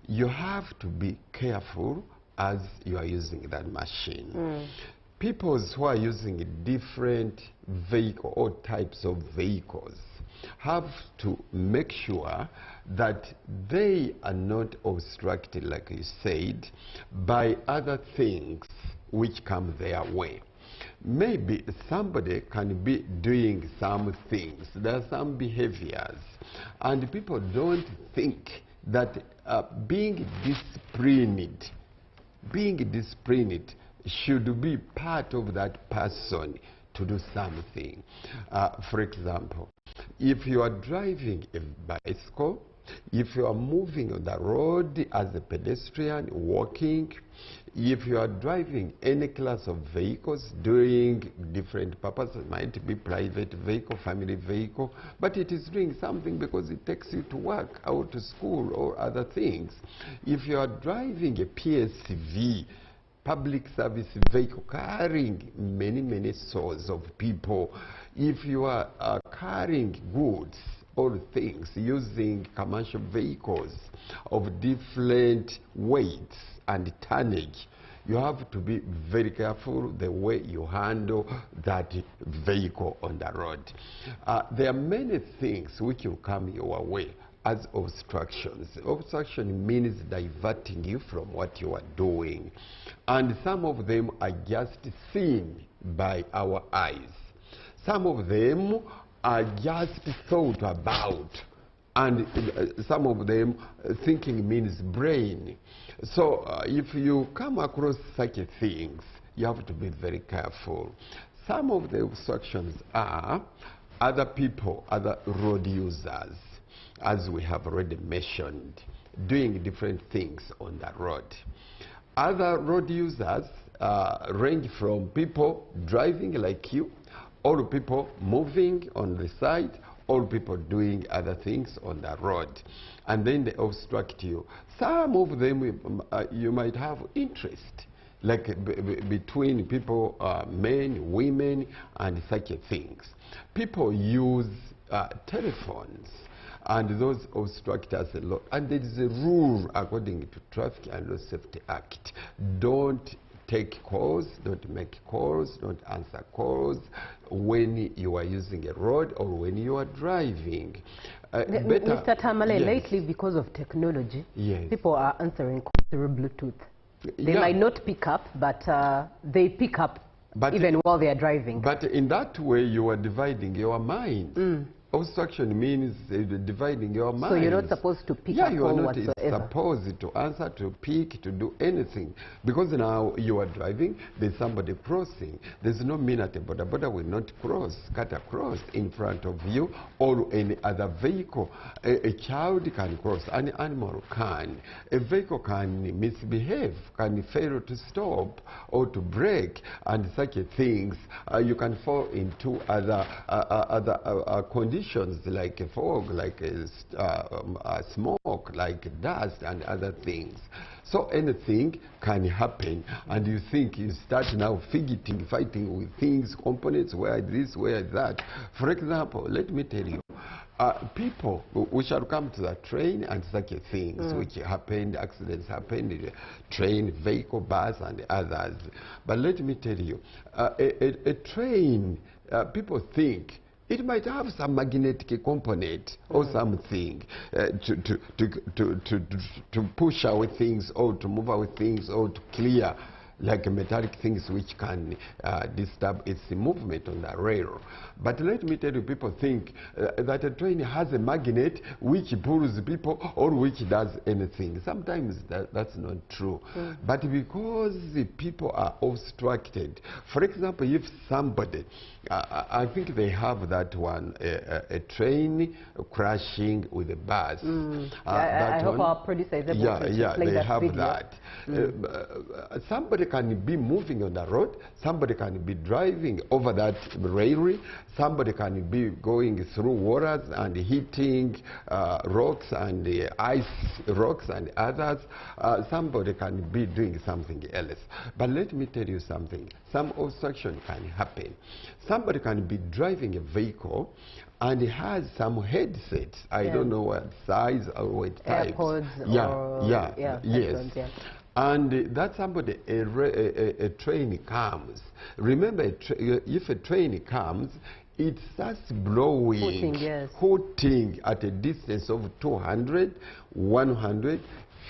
You have to be careful as you are using that machine. People who are using different vehicles or types of vehicles have to make sure that they are not obstructed, like you said, by other things which come their way. Maybe somebody can be doing some things, there are some behaviors, and people don't think that being disciplined should be part of that person to do something. For example, if you are driving a bicycle, if you are moving on the road as a pedestrian, walking, if you are driving any class of vehicles doing different purposes, it might be private vehicle, family vehicle, but it is doing something because it takes you to work, or to school, or other things. If you are driving a PSV, public service vehicle, carrying many souls of people, if you are carrying goods or things using commercial vehicles of different weights and tonnage, you have to be very careful the way you handle that vehicle on the road. There are many things which will come your way as obstructions. Obstruction means diverting you from what you are doing. And some of them are just seen by our eyes. Some of them are just thought about. And some of them, thinking means brain. So if you come across such things, you have to be very careful. Some of the obstructions are other people, other road users, as we have already mentioned, doing different things on the road. Other road users range from people driving like you, or people moving on the side, or people doing other things on the road, and then they obstruct you. Some of them you might have interest, like between people, men, women, and such things. People use telephones, and those obstruct us a lot. And there is a rule according to Traffic and Road Safety Act. Don't take calls, don't make calls, don't answer calls when you are using a road or when you are driving. Mr. Tamale, yes. lately because of technology, yes. people are answering calls through Bluetooth. They might not pick up, but they pick up even while they are driving. But in that way, you are dividing your mind. Obstruction means dividing your mind. So you're not supposed to pick yeah, up you are all not whatsoever. supposed to answer, to pick, to do anything. Because now you are driving, there's somebody crossing. There's no minute, boda will not cross, cut across in front of you or any other vehicle. A child can cross, an animal can. A vehicle can misbehave, can fail to stop or to brake, and such things. You can fall into other conditions like fog, like smoke, like dust and other things. So anything can happen, and you think you start now fighting with things, components, where this, where that. For example, let me tell you, people, we shall come to the train and such things which happened, accidents happened, train, vehicle, bus and others. But let me tell you, a train, people think it might have some magnetic component or something to push away things or to move away things or to clear, like metallic things which can disturb its movement on the rail. But let me tell you, people think that a train has a magnet which pulls people or which does anything. Sometimes that's not true. But because the people are obstructed, for example, if somebody, I think they have that one, a train crashing with a bus. I hope our producer is able to play that video. That. Somebody can be moving on the road, somebody can be driving over that railway, somebody can be going through waters and hitting rocks and ice rocks and others. Somebody can be doing something else. But let me tell you something. Some obstruction can happen. Somebody can be driving a vehicle and it has some headsets. I don't know what size or what type. AirPods yes. And that somebody, a train comes. Remember, if a train comes, it starts blowing, hooting at a distance of 200, 100,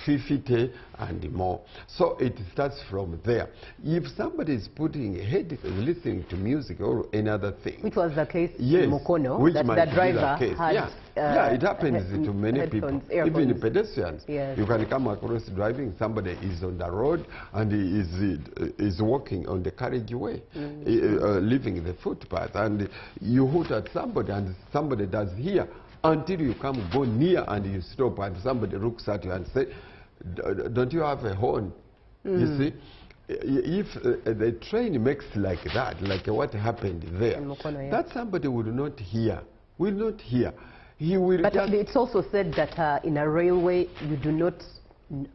50 and more. So it starts from there. If somebody is putting headphones, listening to music or any other thing, which was the case in Mukono, which that might the driver be the case. had it happens to many people, even pedestrians. Yes. You can come across driving, somebody is on the road and he is walking on the carriageway, leaving the footpath, and you hoot at somebody and somebody does here until you go near and you stop and somebody looks at you and say, don't you have a horn? You see, if the train makes like that, like what happened there, that somebody will not hear. He will. But it's also said that in a railway, you do not,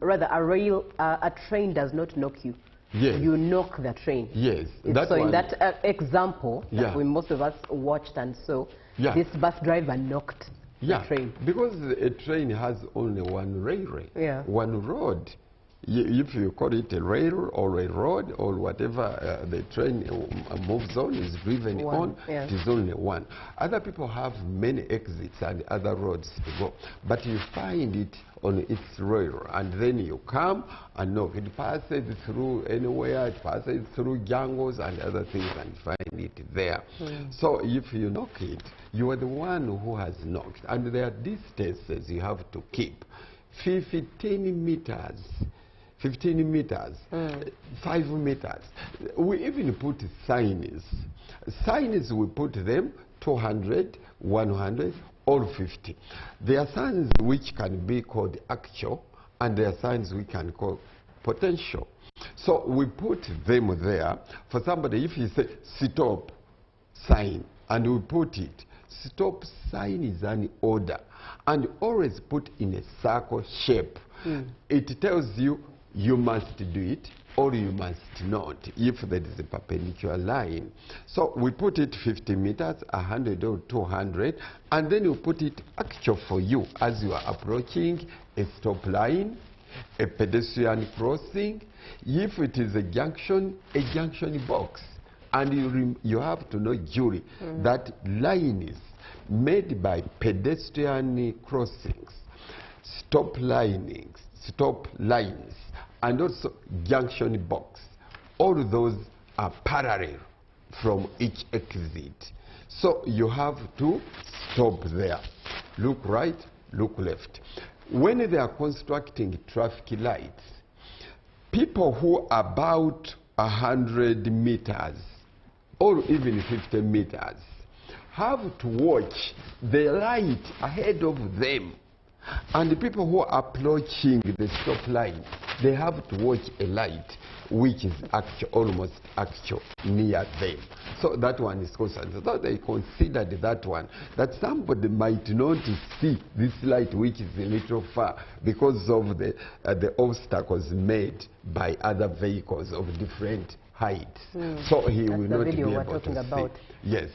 rather a train does not knock you. Yes. You knock the train. Yes. So in that example that most of us watched and saw, this bus driver knocked the train. Because a train has only one railway, one road. If you call it a rail or a road or whatever the train moves on, is driven on, it is only one. Other people have many exits and other roads to go. But you find it on its rail, and then you come and knock. It passes through anywhere, it passes through jungles and other things, and find it there. So if you knock it, you are the one who has knocked. And there are distances you have to keep. 15 meters. 15 meters, 5 meters. We even put signs. Signs, we put them 200, 100, or 50. There are signs which can be called actual, and there are signs we can call potential. So we put them there. For somebody, if you say stop sign, and we put it, stop sign is an order, and always put in a circle shape. It tells you you must do it or you must not if there is a perpendicular line. So we put it 50 meters, 100 or 200, and then you put it actual for you as you are approaching a stop line, a pedestrian crossing. If it is a junction box. And you have to know, Julie, that lines made by pedestrian crossings, stop lines, and also junction box, all those are parallel from each exit. So you have to stop there. Look right, look left. When they are constructing traffic lights, people who are about 100 meters or even 50 meters have to watch the light ahead of them. And the people who are approaching the stop line, they have to watch a light which is almost near them. So that one is concerned. So they considered that one, that somebody might not see this light which is a little far because of the obstacles made by other vehicles of different heights. So he will not be able to see. Yes.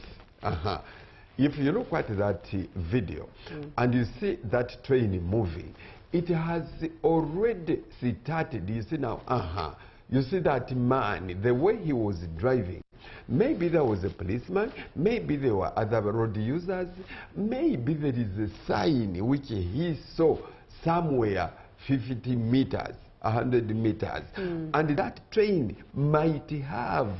If you look at that video and you see that train moving, it has already started. You see now, you see that man, the way he was driving, maybe there was a policeman, maybe there were other road users, maybe there is a sign which he saw somewhere 50 meters, 100 meters, and that train might have,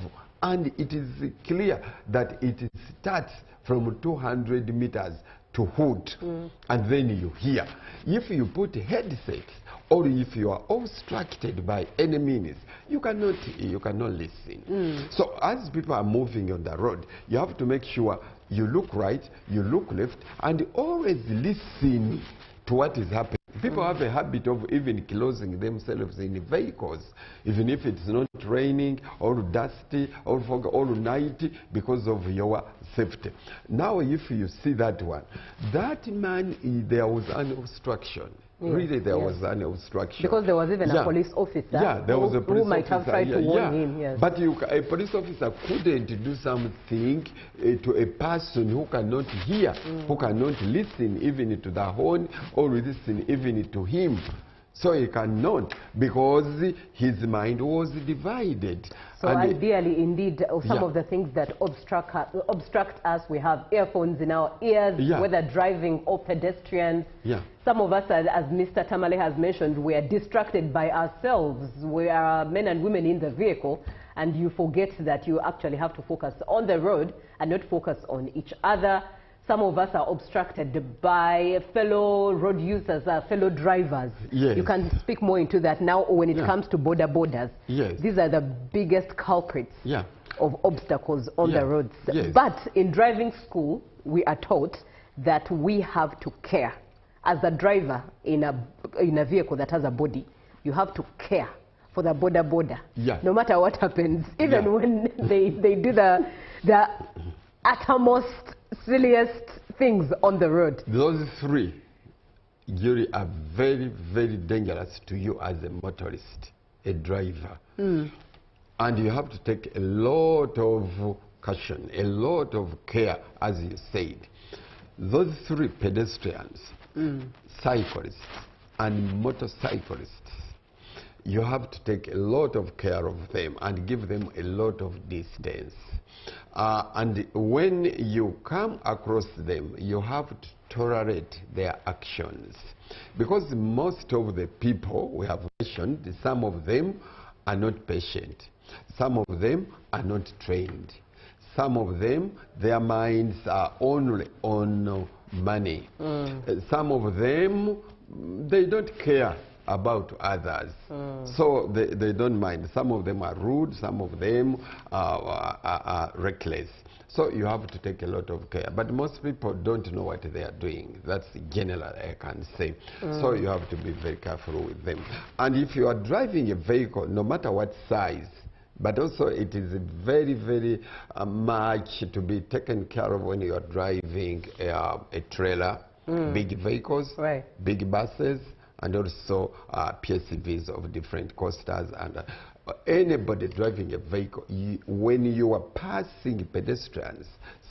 and it is clear that it starts from 200 meters to hood, and then you hear. If you put headsets or if you are obstructed by any means, you cannot listen. So as people are moving on the road, you have to make sure you look right, you look left, and always listen to what is happening. People have a habit of even closing themselves in vehicles, even if it's not raining or dusty or fog or night, because of your safety. Now if you see that one, that man, there was an obstruction. Really, there was an obstruction. Because there was even a police officer there was a police who might have tried to warn him. Yes. But a police officer couldn't do something to a person who cannot hear, who cannot listen even to the horn or listen even to him. So he cannot, because his mind was divided. So and ideally, indeed, some of the things that obstruct us, we have earphones in our ears, whether driving or pedestrians. Some of us, as Mr. Tamale has mentioned, we are distracted by ourselves. We are men and women in the vehicle, and you forget that you actually have to focus on the road and not focus on each other. Some of us are obstructed by fellow road users, fellow drivers. You can speak more into that now when it comes to borders. These are the biggest culprits of obstacles on the roads. But in driving school, we are taught that we have to care. As a driver in a vehicle that has a body, you have to care for the border. No matter what happens, even when they do the uttermost silliest things on the road. Those three, Yuri, are very, very dangerous to you as a motorist, a driver. And you have to take a lot of caution, a lot of care, as you said. Those three, pedestrians, cyclists, and motorcyclists, you have to take a lot of care of them and give them a lot of distance. And when you come across them, you have to tolerate their actions. Because most of the people we have mentioned, some of them are not patient. Some of them are not trained. Some of them, their minds are only on money. Some of them, they don't care about others. So they don't mind. Some of them are rude, some of them are reckless. So you have to take a lot of care. But most people don't know what they are doing. That's general, I can say. So you have to be very careful with them. And if you are driving a vehicle, no matter what size, but also it is very, very much to be taken care of when you are driving a trailer, big vehicles, big buses, and also PSVs of different coasters, and anybody driving a vehicle, when you are passing pedestrians,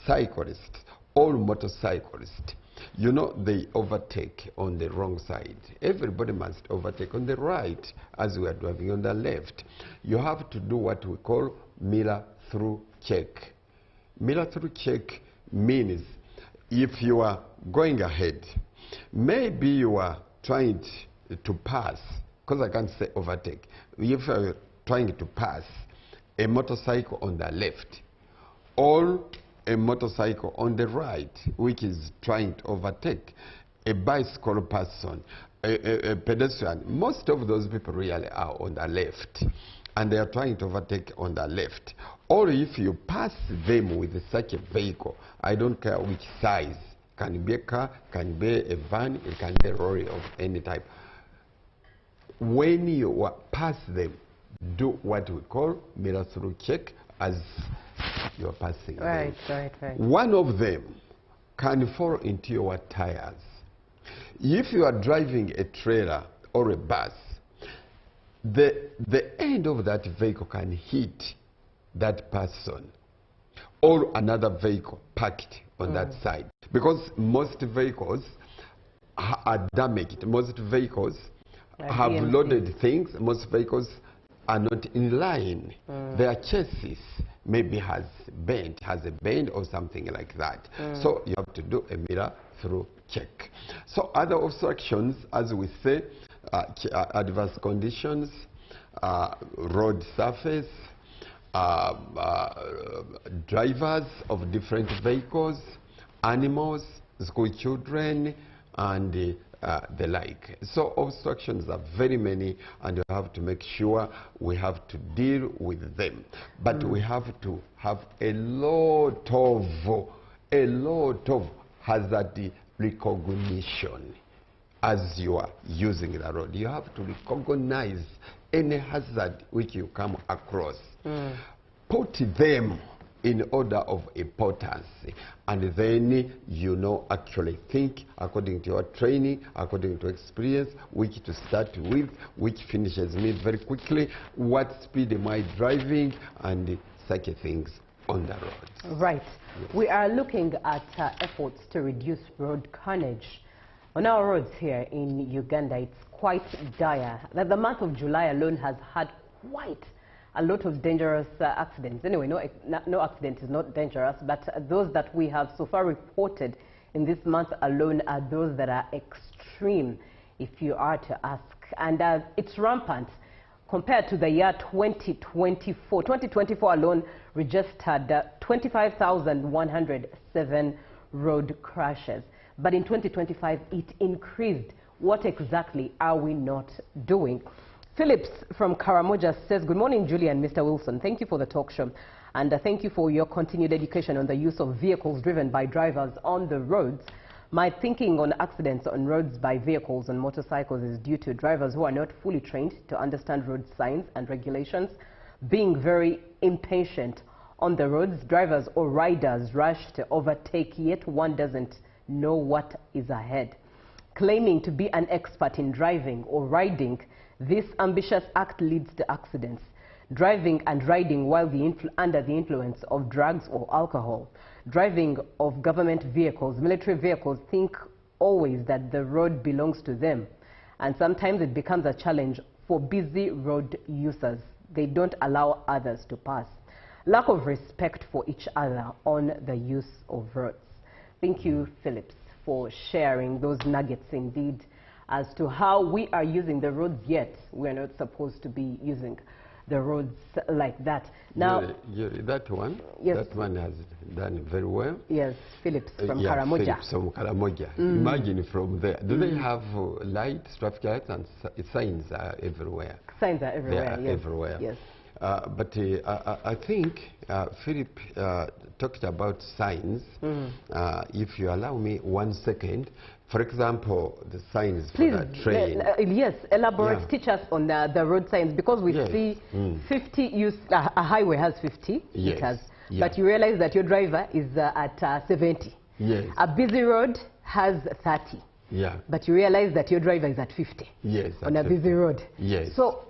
cyclists, or motorcyclists, you know, they overtake on the wrong side. Everybody must overtake on the right as we are driving on the left. You have to do what we call mirror through check. Mirror through check means if you are going ahead, maybe you are trying to pass, because I can't say overtake. If you're trying to pass a motorcycle on the left, or a motorcycle on the right, which is trying to overtake a bicycle person, a pedestrian. Most of those people really are on the left, and they are trying to overtake on the left. Or if you pass them with such a vehicle, I don't care which size, can be a car, can be a van, it can be a lorry of any type. When you pass them, do what we call mirror through check as you are passing them. Right. One of them can fall into your tires. If you are driving a trailer or a bus, the end of that vehicle can hit that person or another vehicle parked on that side. Because most vehicles are damaged. Most vehicles have loaded things. Most vehicles are not in line. Their chassis maybe has a bend or something like that. So you have to do a mirror through check. So other obstructions, as we say, adverse conditions, road surface, drivers of different vehicles, animals, school children, and the like. So obstructions are very many, and we have to make sure we have to deal with them. But we have to have a lot of hazard recognition as you are using the road. You have to recognize any hazard which you come across. Put them in order of importance, and then actually think according to your training, according to experience, which to start with, which finishes me very quickly, what speed am I driving, and such things on the road. Right. Yes. We are looking at efforts to reduce road carnage on our roads here in Uganda. It's quite dire. The month of July alone has had quite a lot of dangerous accidents. Anyway, no accident is not dangerous, but those that we have so far reported in this month alone are those that are extreme, if you are to ask. And it's rampant compared to the year 2024. 2024 alone registered 25,107 road crashes. But in 2025, it increased. What exactly are we not doing? Phillips from Karamoja says, good morning, Julie and Mr. Wilson. Thank you for the talk show. And thank you for your continued education on the use of vehicles driven by drivers on the roads. My thinking on accidents on roads by vehicles and motorcycles is due to drivers who are not fully trained to understand road signs and regulations, being very impatient on the roads. Drivers or riders rush to overtake, yet one doesn't know what is ahead. Claiming to be an expert in driving or riding, this ambitious act leads to accidents. Driving and riding while under the influence of drugs or alcohol. Driving of government vehicles, military vehicles, think always that the road belongs to them. And sometimes it becomes a challenge for busy road users. They don't allow others to pass. Lack of respect for each other on the use of roads. Thank you, Phillips, for sharing those nuggets indeed as to how we are using the roads, yet we're not supposed to be using the roads like that. Now, that one, yes, that one has done very well. Yes, Phillips from Karamoja. Phillips from Karamoja. Imagine from there. Do they have lights, traffic lights, and signs are everywhere? Signs are everywhere, they are everywhere. Yes. But I think Philip talked about signs. If you allow me 1 second, for example, the signs for the train. Yes, elaborate, teach us on the road signs, because we see 50, a highway has 50 meters, but you realize that your driver is at 70. Yes. A busy road has 30. Yeah. But you realize that your driver is at 50. Yes. On a busy road. Yes. So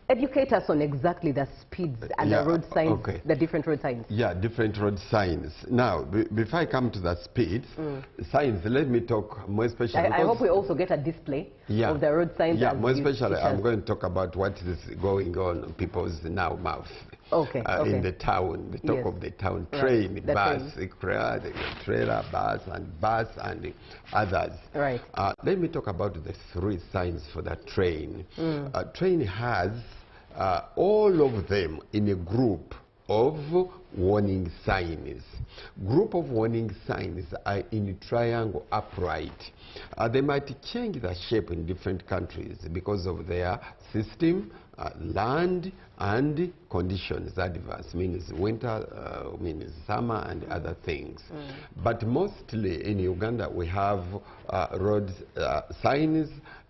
educate us on exactly the speeds and the road signs, the different road signs. Yeah, different road signs. Now, before I come to the speeds, signs, let me talk more especially. I hope we also get a display of the road signs. Yeah, more especially I'm going to talk about what is going on in people's now mouth. In the town, the talk of the town, train, bus, trailer, bus, and others. Right. Let me talk about the 3 signs for the train. Train has all of them in a group of warning signs. Group of warning signs are in triangle upright. They might change the shape in different countries because of their system, land, and conditions. Adverse means winter, means summer, and other things. But mostly in Uganda we have road signs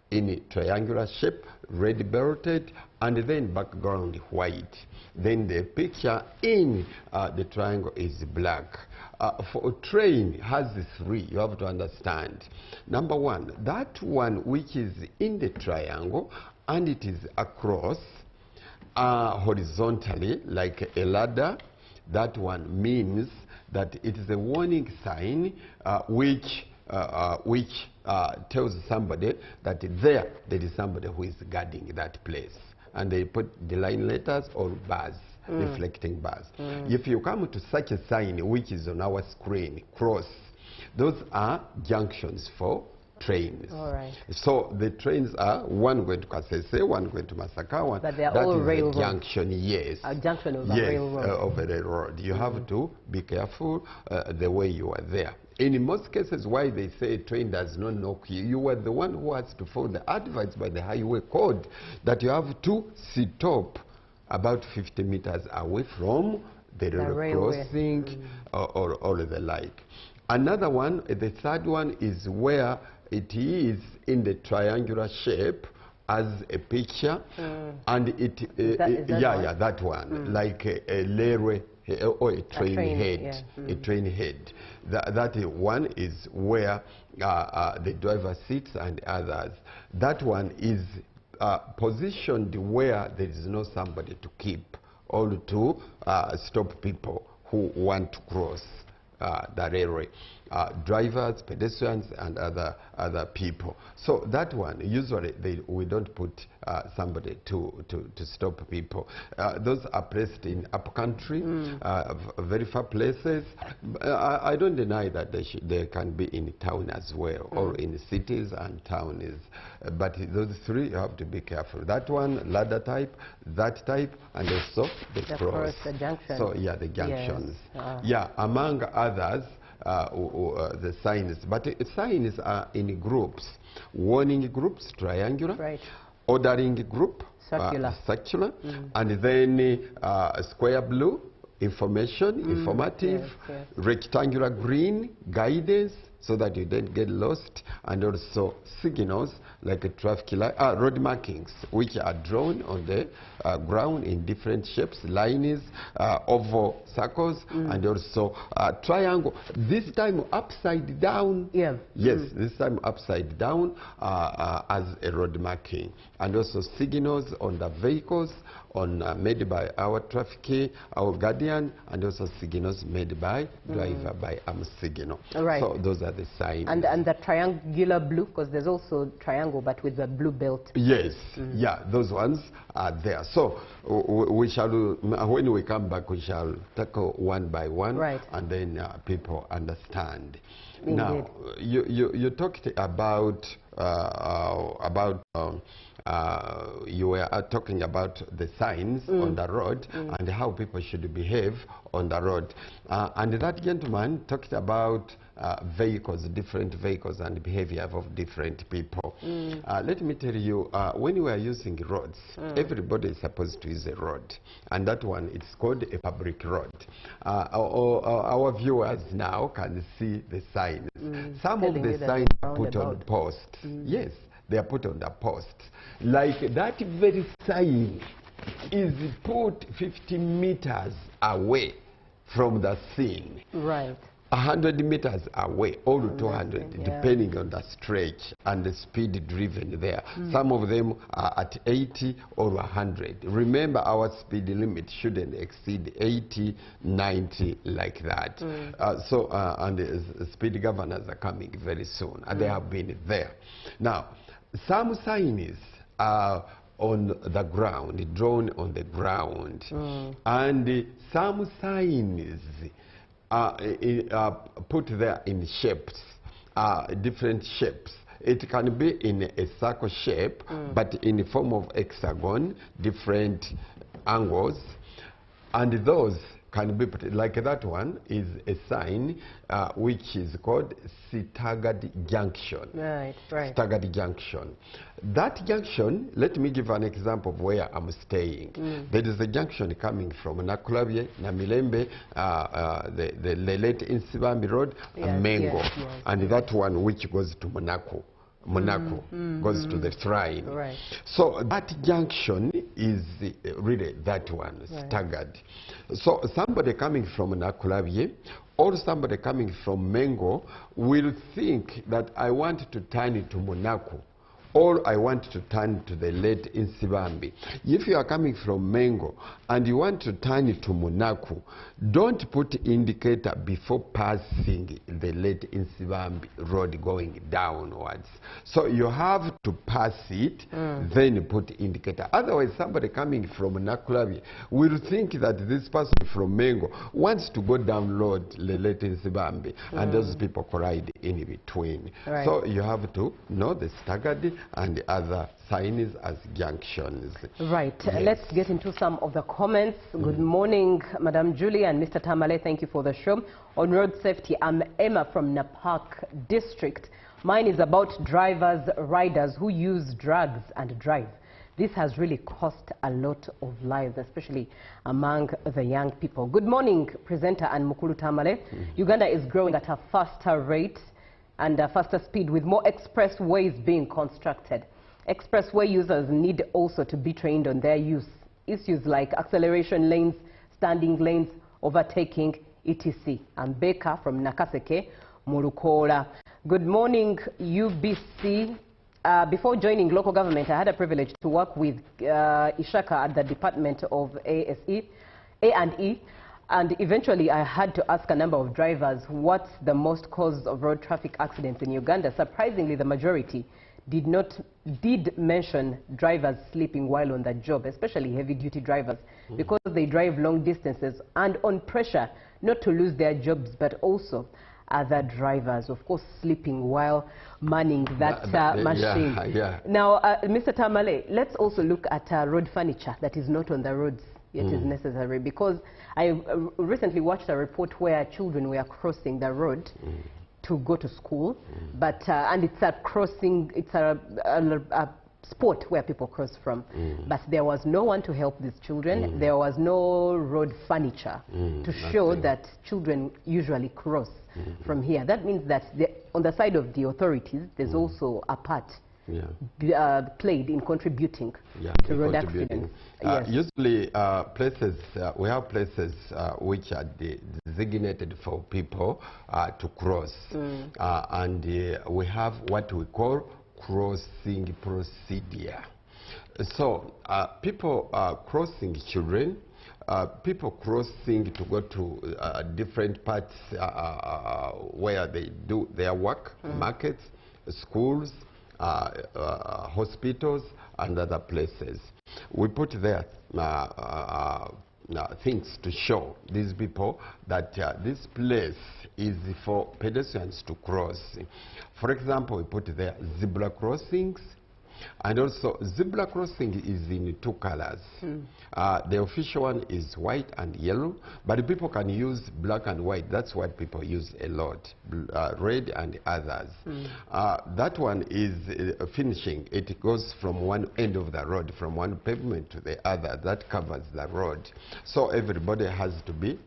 in triangular shape, red belted, and then background white. Then the picture in the triangle is black. For a train has three, you have to understand. Number one, that one which is in the triangle and it is across horizontally like a ladder, that one means that it is a warning sign which tells somebody that there is somebody who is guarding that place. And they put the line letters or bars, reflecting bars. If you come to such a sign which is on our screen, cross, those are junctions for trains. All right. So the trains are one going to Kasese, one going to Masaka, one. But they are all railroad. Junction, yes. A junction of a yes, railroad. Of a railroad. You have to be careful the way you are there. In most cases, why they say a train does not knock you, you are the one who has to follow the advice by the highway code that you have to stop about 50 meters away from the railroad crossing or the like. Another one, the third one, is where it is in the triangular shape as a picture, and it that one, like a railway or a train head, a train head. That one is where the driver sits and others. That one is positioned where there is no somebody to keep or to stop people who want to cross the railway. Drivers, pedestrians, and other people. So that one, usually we don't put somebody to stop people. Those are placed in upcountry, very far places. I don't deny that they can be in town as well, or in cities and towns. But those three, you have to be careful. That one, ladder type, that type, and also the cross. The junction. So yeah, the junctions. Yes. Yeah, among others, the signs, but signs are in groups. Warning groups, triangular. Right. Ordering group, circular, and then square blue, information, informative, yes. Rectangular green, guidance, so that you don't get lost, and also signals like a traffic light, road markings, which are drawn on the ground in different shapes, lines, oval, circles, and also triangle. This time upside down. Yeah. Yes, this time upside down as a road marking, and also signals on the vehicles made by our traffic, our guardian, and also signals made by driver by signal. Right. So those are the signs. And the triangular blue, because there's also triangle, but with the blue belt. Yes, yeah, those ones are there. So we shall, when we come back, we shall tackle one by one, right, and then people understand. Indeed. Now, you talked about you were talking about the signs on the road and how people should behave on the road. And that gentleman talked about vehicles, different vehicles, and behavior of different people. Let me tell you, when we are using roads, everybody is supposed to use a road. And that one, it's called a public road. Our viewers now can see the signs. Some of the signs are put on posts. Yes, they are put on the posts. Like that very sign is put 50 meters away from the scene. Right. 100 meters away, or 200, depending on the stretch and the speed driven there. Some of them are at 80 or 100. Remember, our speed limit shouldn't exceed 80, 90, like that. And the speed governors are coming very soon, and they have been there. Now, some signs are on the ground, drawn on the ground, and some signs put there in shapes, different shapes. It can be in a circle shape, but in the form of hexagon, different angles. And those can be put, like that one is a sign which is called staggered junction. Right, right. Staggered junction. That junction, let me give an example of where I'm staying. There is a junction coming from Nakulabye, Namilembe, the late Insibambi Road, and Mengo. And that one which goes to Monaco. Goes to the shrine. Right. So that junction is really that one, staggered. So somebody coming from Nakulabye or somebody coming from Mengo will think that I want to turn it to Monaco, or I want to turn to the late Insibambi. If you are coming from Mengo and you want to turn it to Monaco, don't put indicator before passing the late Insibambi road going downwards. So you have to pass it, then put indicator. Otherwise, somebody coming from Nakulabye will think that this person from Mengo wants to go down road the late Insibambi, and those people collide in between. Right. So you have to know the staggered and the other signs as junctions. Right. Yes. Let's get into some of the comments. Good morning, Madam Julie and Mr. Tamale. Thank you for the show. On road safety, I'm Emma from Napak District. Mine is about drivers, riders who use drugs and drive. This has really cost a lot of lives, especially among the young people. Good morning, presenter and Mukulu Tamale. Uganda is growing at a faster rate and a faster speed, with more expressways being constructed. Expressway users need also to be trained on their use. Issues like acceleration lanes, standing lanes, overtaking, etc. I'm Becca from Nakaseke, Murukola. Good morning, UBC. Before joining local government, I had a privilege to work with Ishaka at the Department of A&E. And eventually, I had to ask a number of drivers what's the most cause of road traffic accidents in Uganda. Surprisingly, the majority did mention drivers sleeping while on the job, especially heavy-duty drivers, because they drive long distances and on pressure not to lose their jobs, but also other drivers, of course, sleeping while manning that machine. Now, Mr. Tamale, let's also look at road furniture that is not on the roads. It is necessary, because I recently watched a report where children were crossing the road to go to school, but and it's a crossing, it's a spot where people cross from, but there was no one to help these children. There was no road furniture to show that children usually cross from here. That means that on the side of the authorities, there's also a part played in contributing to road accidents. Usually places, we have places which are designated for people to cross, and we have what we call crossing procedure. So people are crossing, children, people crossing to go to different parts where they do their work, markets, schools, hospitals, and other places. We put there things to show these people that this place is for pedestrians to cross. For example, we put there zebra crossings, and also zebra crossing is in two colors. The official one is white and yellow, but people can use black and white. That's what people use a lot, red and others. That one is finishing. It goes from one end of the road, from one pavement to the other. That covers the road. So everybody has to be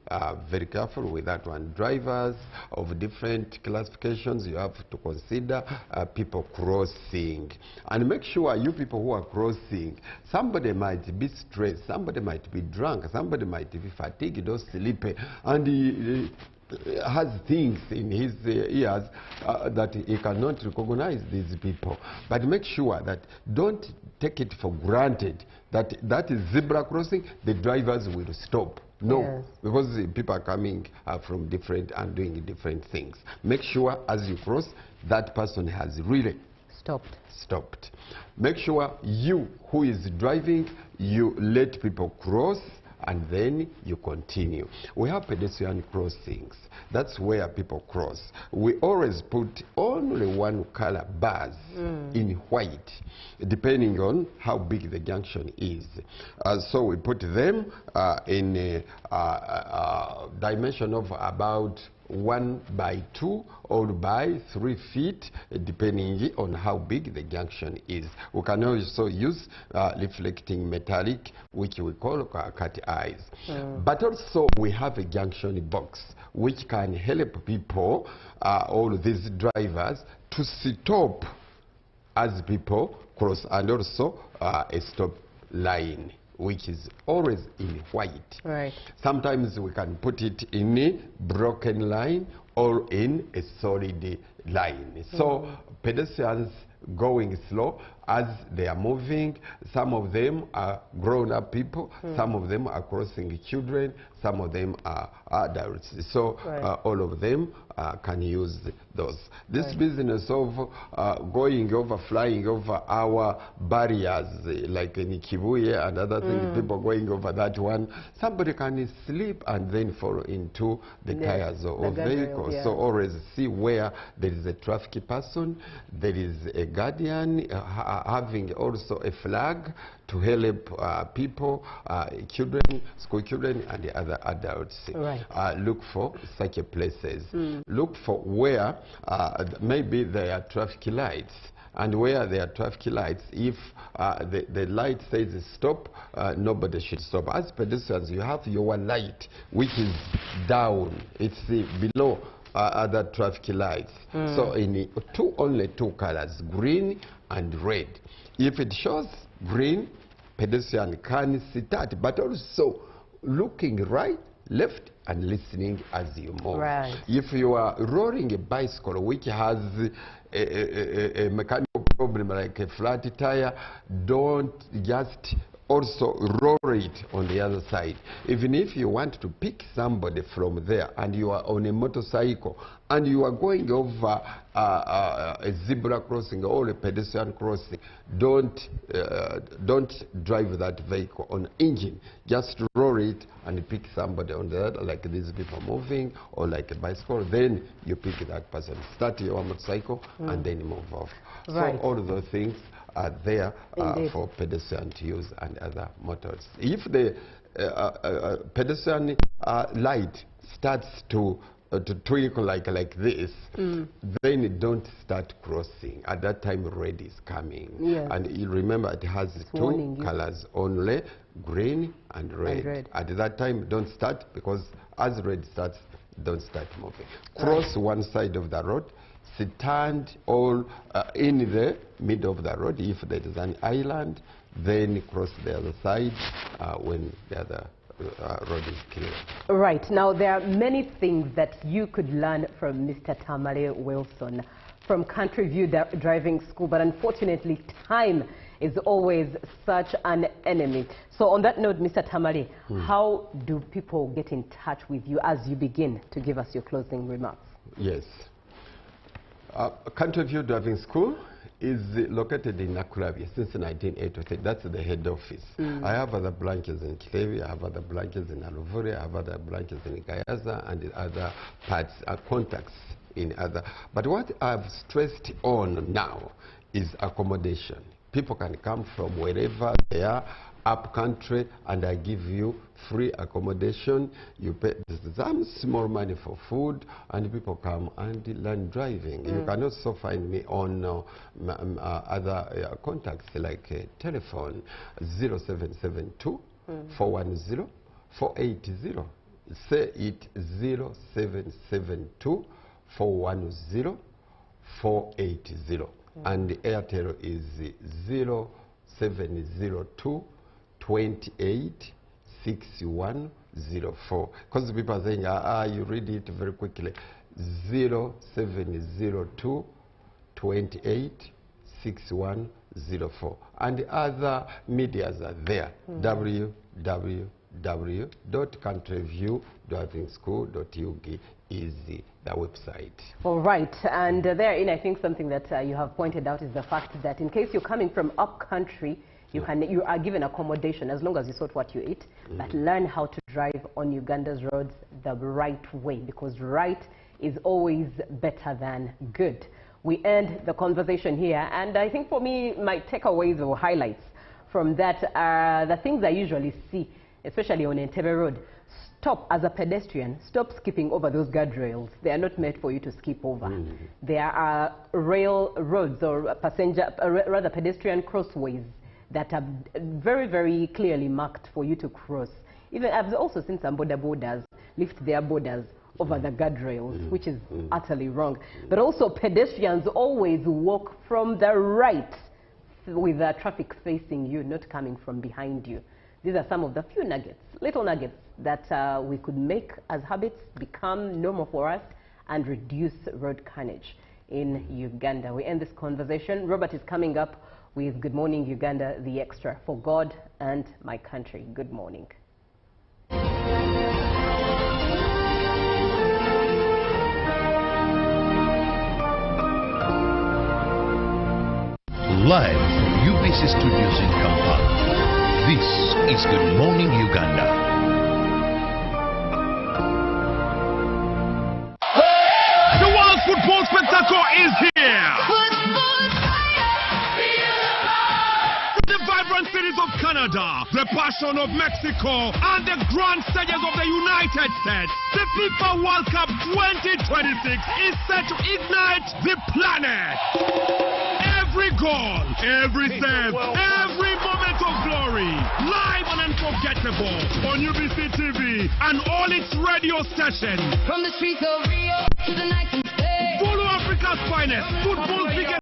very careful with that one. Drivers of different classifications, you have to consider people crossing. And make sure you people who are crossing, somebody might be stressed, somebody might be drunk, somebody might be fatigued or sleepy, and he has things in his ears that he cannot recognize these people. But make sure that don't take it for granted that that is zebra crossing, the drivers will stop. No, because people are coming from different and doing different things. Make sure as you cross, that person has really stopped. Make sure you who is driving, you let people cross and then you continue. We have pedestrian crossings. That's where people cross. We always put only one color bars in white, depending on how big the junction is. So we put them in a dimension of about 1 by 2 or by 3 feet, depending on how big the junction is. We can also use reflecting metallic, which we call cat eyes. But also we have a junction box, which can help people, all these drivers, to stop as people cross, and also a stop line, which is always in white. Right. Sometimes we can put it in a broken line or in a solid line. So pedestrians going slow as they are moving. Some of them are grown-up people, some of them are crossing children, some of them are adults. So all of them can use those. This business of going over, flying over our barriers, like in Kibuye and other things, people going over that one, somebody can slip and then fall into the tires of vehicles. So always see where there is a traffic person, there is a guardian, having also a flag to help people, children, school children, and the other adults. Look for such places. Look for where maybe there are traffic lights. And where there are traffic lights, if the light says stop, nobody should stop. As pedestrians, you have your light, which is down. It's below other traffic lights. So in only two colors, green and red. If it shows green, pedestrian can start, but also looking right, left, and listening as you move. If you are rolling a bicycle which has a mechanical problem like a flat tire, don't just also roll it on the other side. Even if you want to pick somebody from there and you are on a motorcycle and you are going over a zebra crossing or a pedestrian crossing, don't drive that vehicle on engine. Just roll it and pick somebody on the other, like these people moving, or like a bicycle. Then you pick that person. Start your motorcycle and then move off. So all of those things are there for pedestrian to use and other motors. If the pedestrian light starts to twinkle like this, then don't start crossing. At that time, red is coming. And you remember it has two colors only, green and red. At that time, don't start, because as red starts, don't start moving. Cross one side of the road, stand all in the middle of the road. If there is an island, then cross the other side when the other road is clear. Right. Now, there are many things that you could learn from Mr. Tamale Wilson from Country View Driving School, but unfortunately, time is always such an enemy. So on that note, Mr. Tamale, how do people get in touch with you as you begin to give us your closing remarks? Yes. Country View Driving School is located in Nakulavia since 1983. That's the head office. I have other branches in Kilevi, I have other branches in Aluvuri, I have other branches in Gayaza, and in other parts, contacts in other. But what I've stressed on now is accommodation. People can come from wherever they are, up country, and I give you free accommodation. You pay some small money for food, and people come and learn driving. You can also find me on other contacts, like telephone 0772 410 480. Say it 0772 410 480. And the Airtel is 0702 28 6104. Because people are saying, you read it very quickly. 0702 28 6104. And the other medias are there. www.countryview.school.ug is the website. All right. And therein, I think something that you have pointed out is the fact that in case you're coming from up country, You are given accommodation as long as you sort what you eat, but learn how to drive on Uganda's roads the right way, because right is always better than good. We end the conversation here, and I think for me, my takeaways or highlights from that are the things I usually see, especially on Entebbe Road. Stop as a pedestrian, stop skipping over those guardrails. They are not meant for you to skip over. There are rail roads or rather pedestrian crossways that are very, very clearly marked for you to cross. Even I've also seen some borders lift their borders over the guardrails, which is utterly wrong. But also pedestrians always walk from the right with the traffic facing you, not coming from behind you. These are some of the few nuggets, little nuggets that we could make as habits become normal for us and reduce road carnage in Uganda. We end this conversation. Robert is coming up with Good Morning Uganda, the extra for God and my country. Good morning. Live from UBC Studios in Kampala, this is Good Morning Uganda. The World Football Spectacle is here! The vibrant cities of Canada, the passion of Mexico, and the grand stages of the United States, the FIFA World Cup 2026 is set to ignite the planet! Every goal, every save, every moment of glory, live and unforgettable on UBC TV and all its radio stations. From the streets of Rio to the night and day. Follow Africa's finest football biggest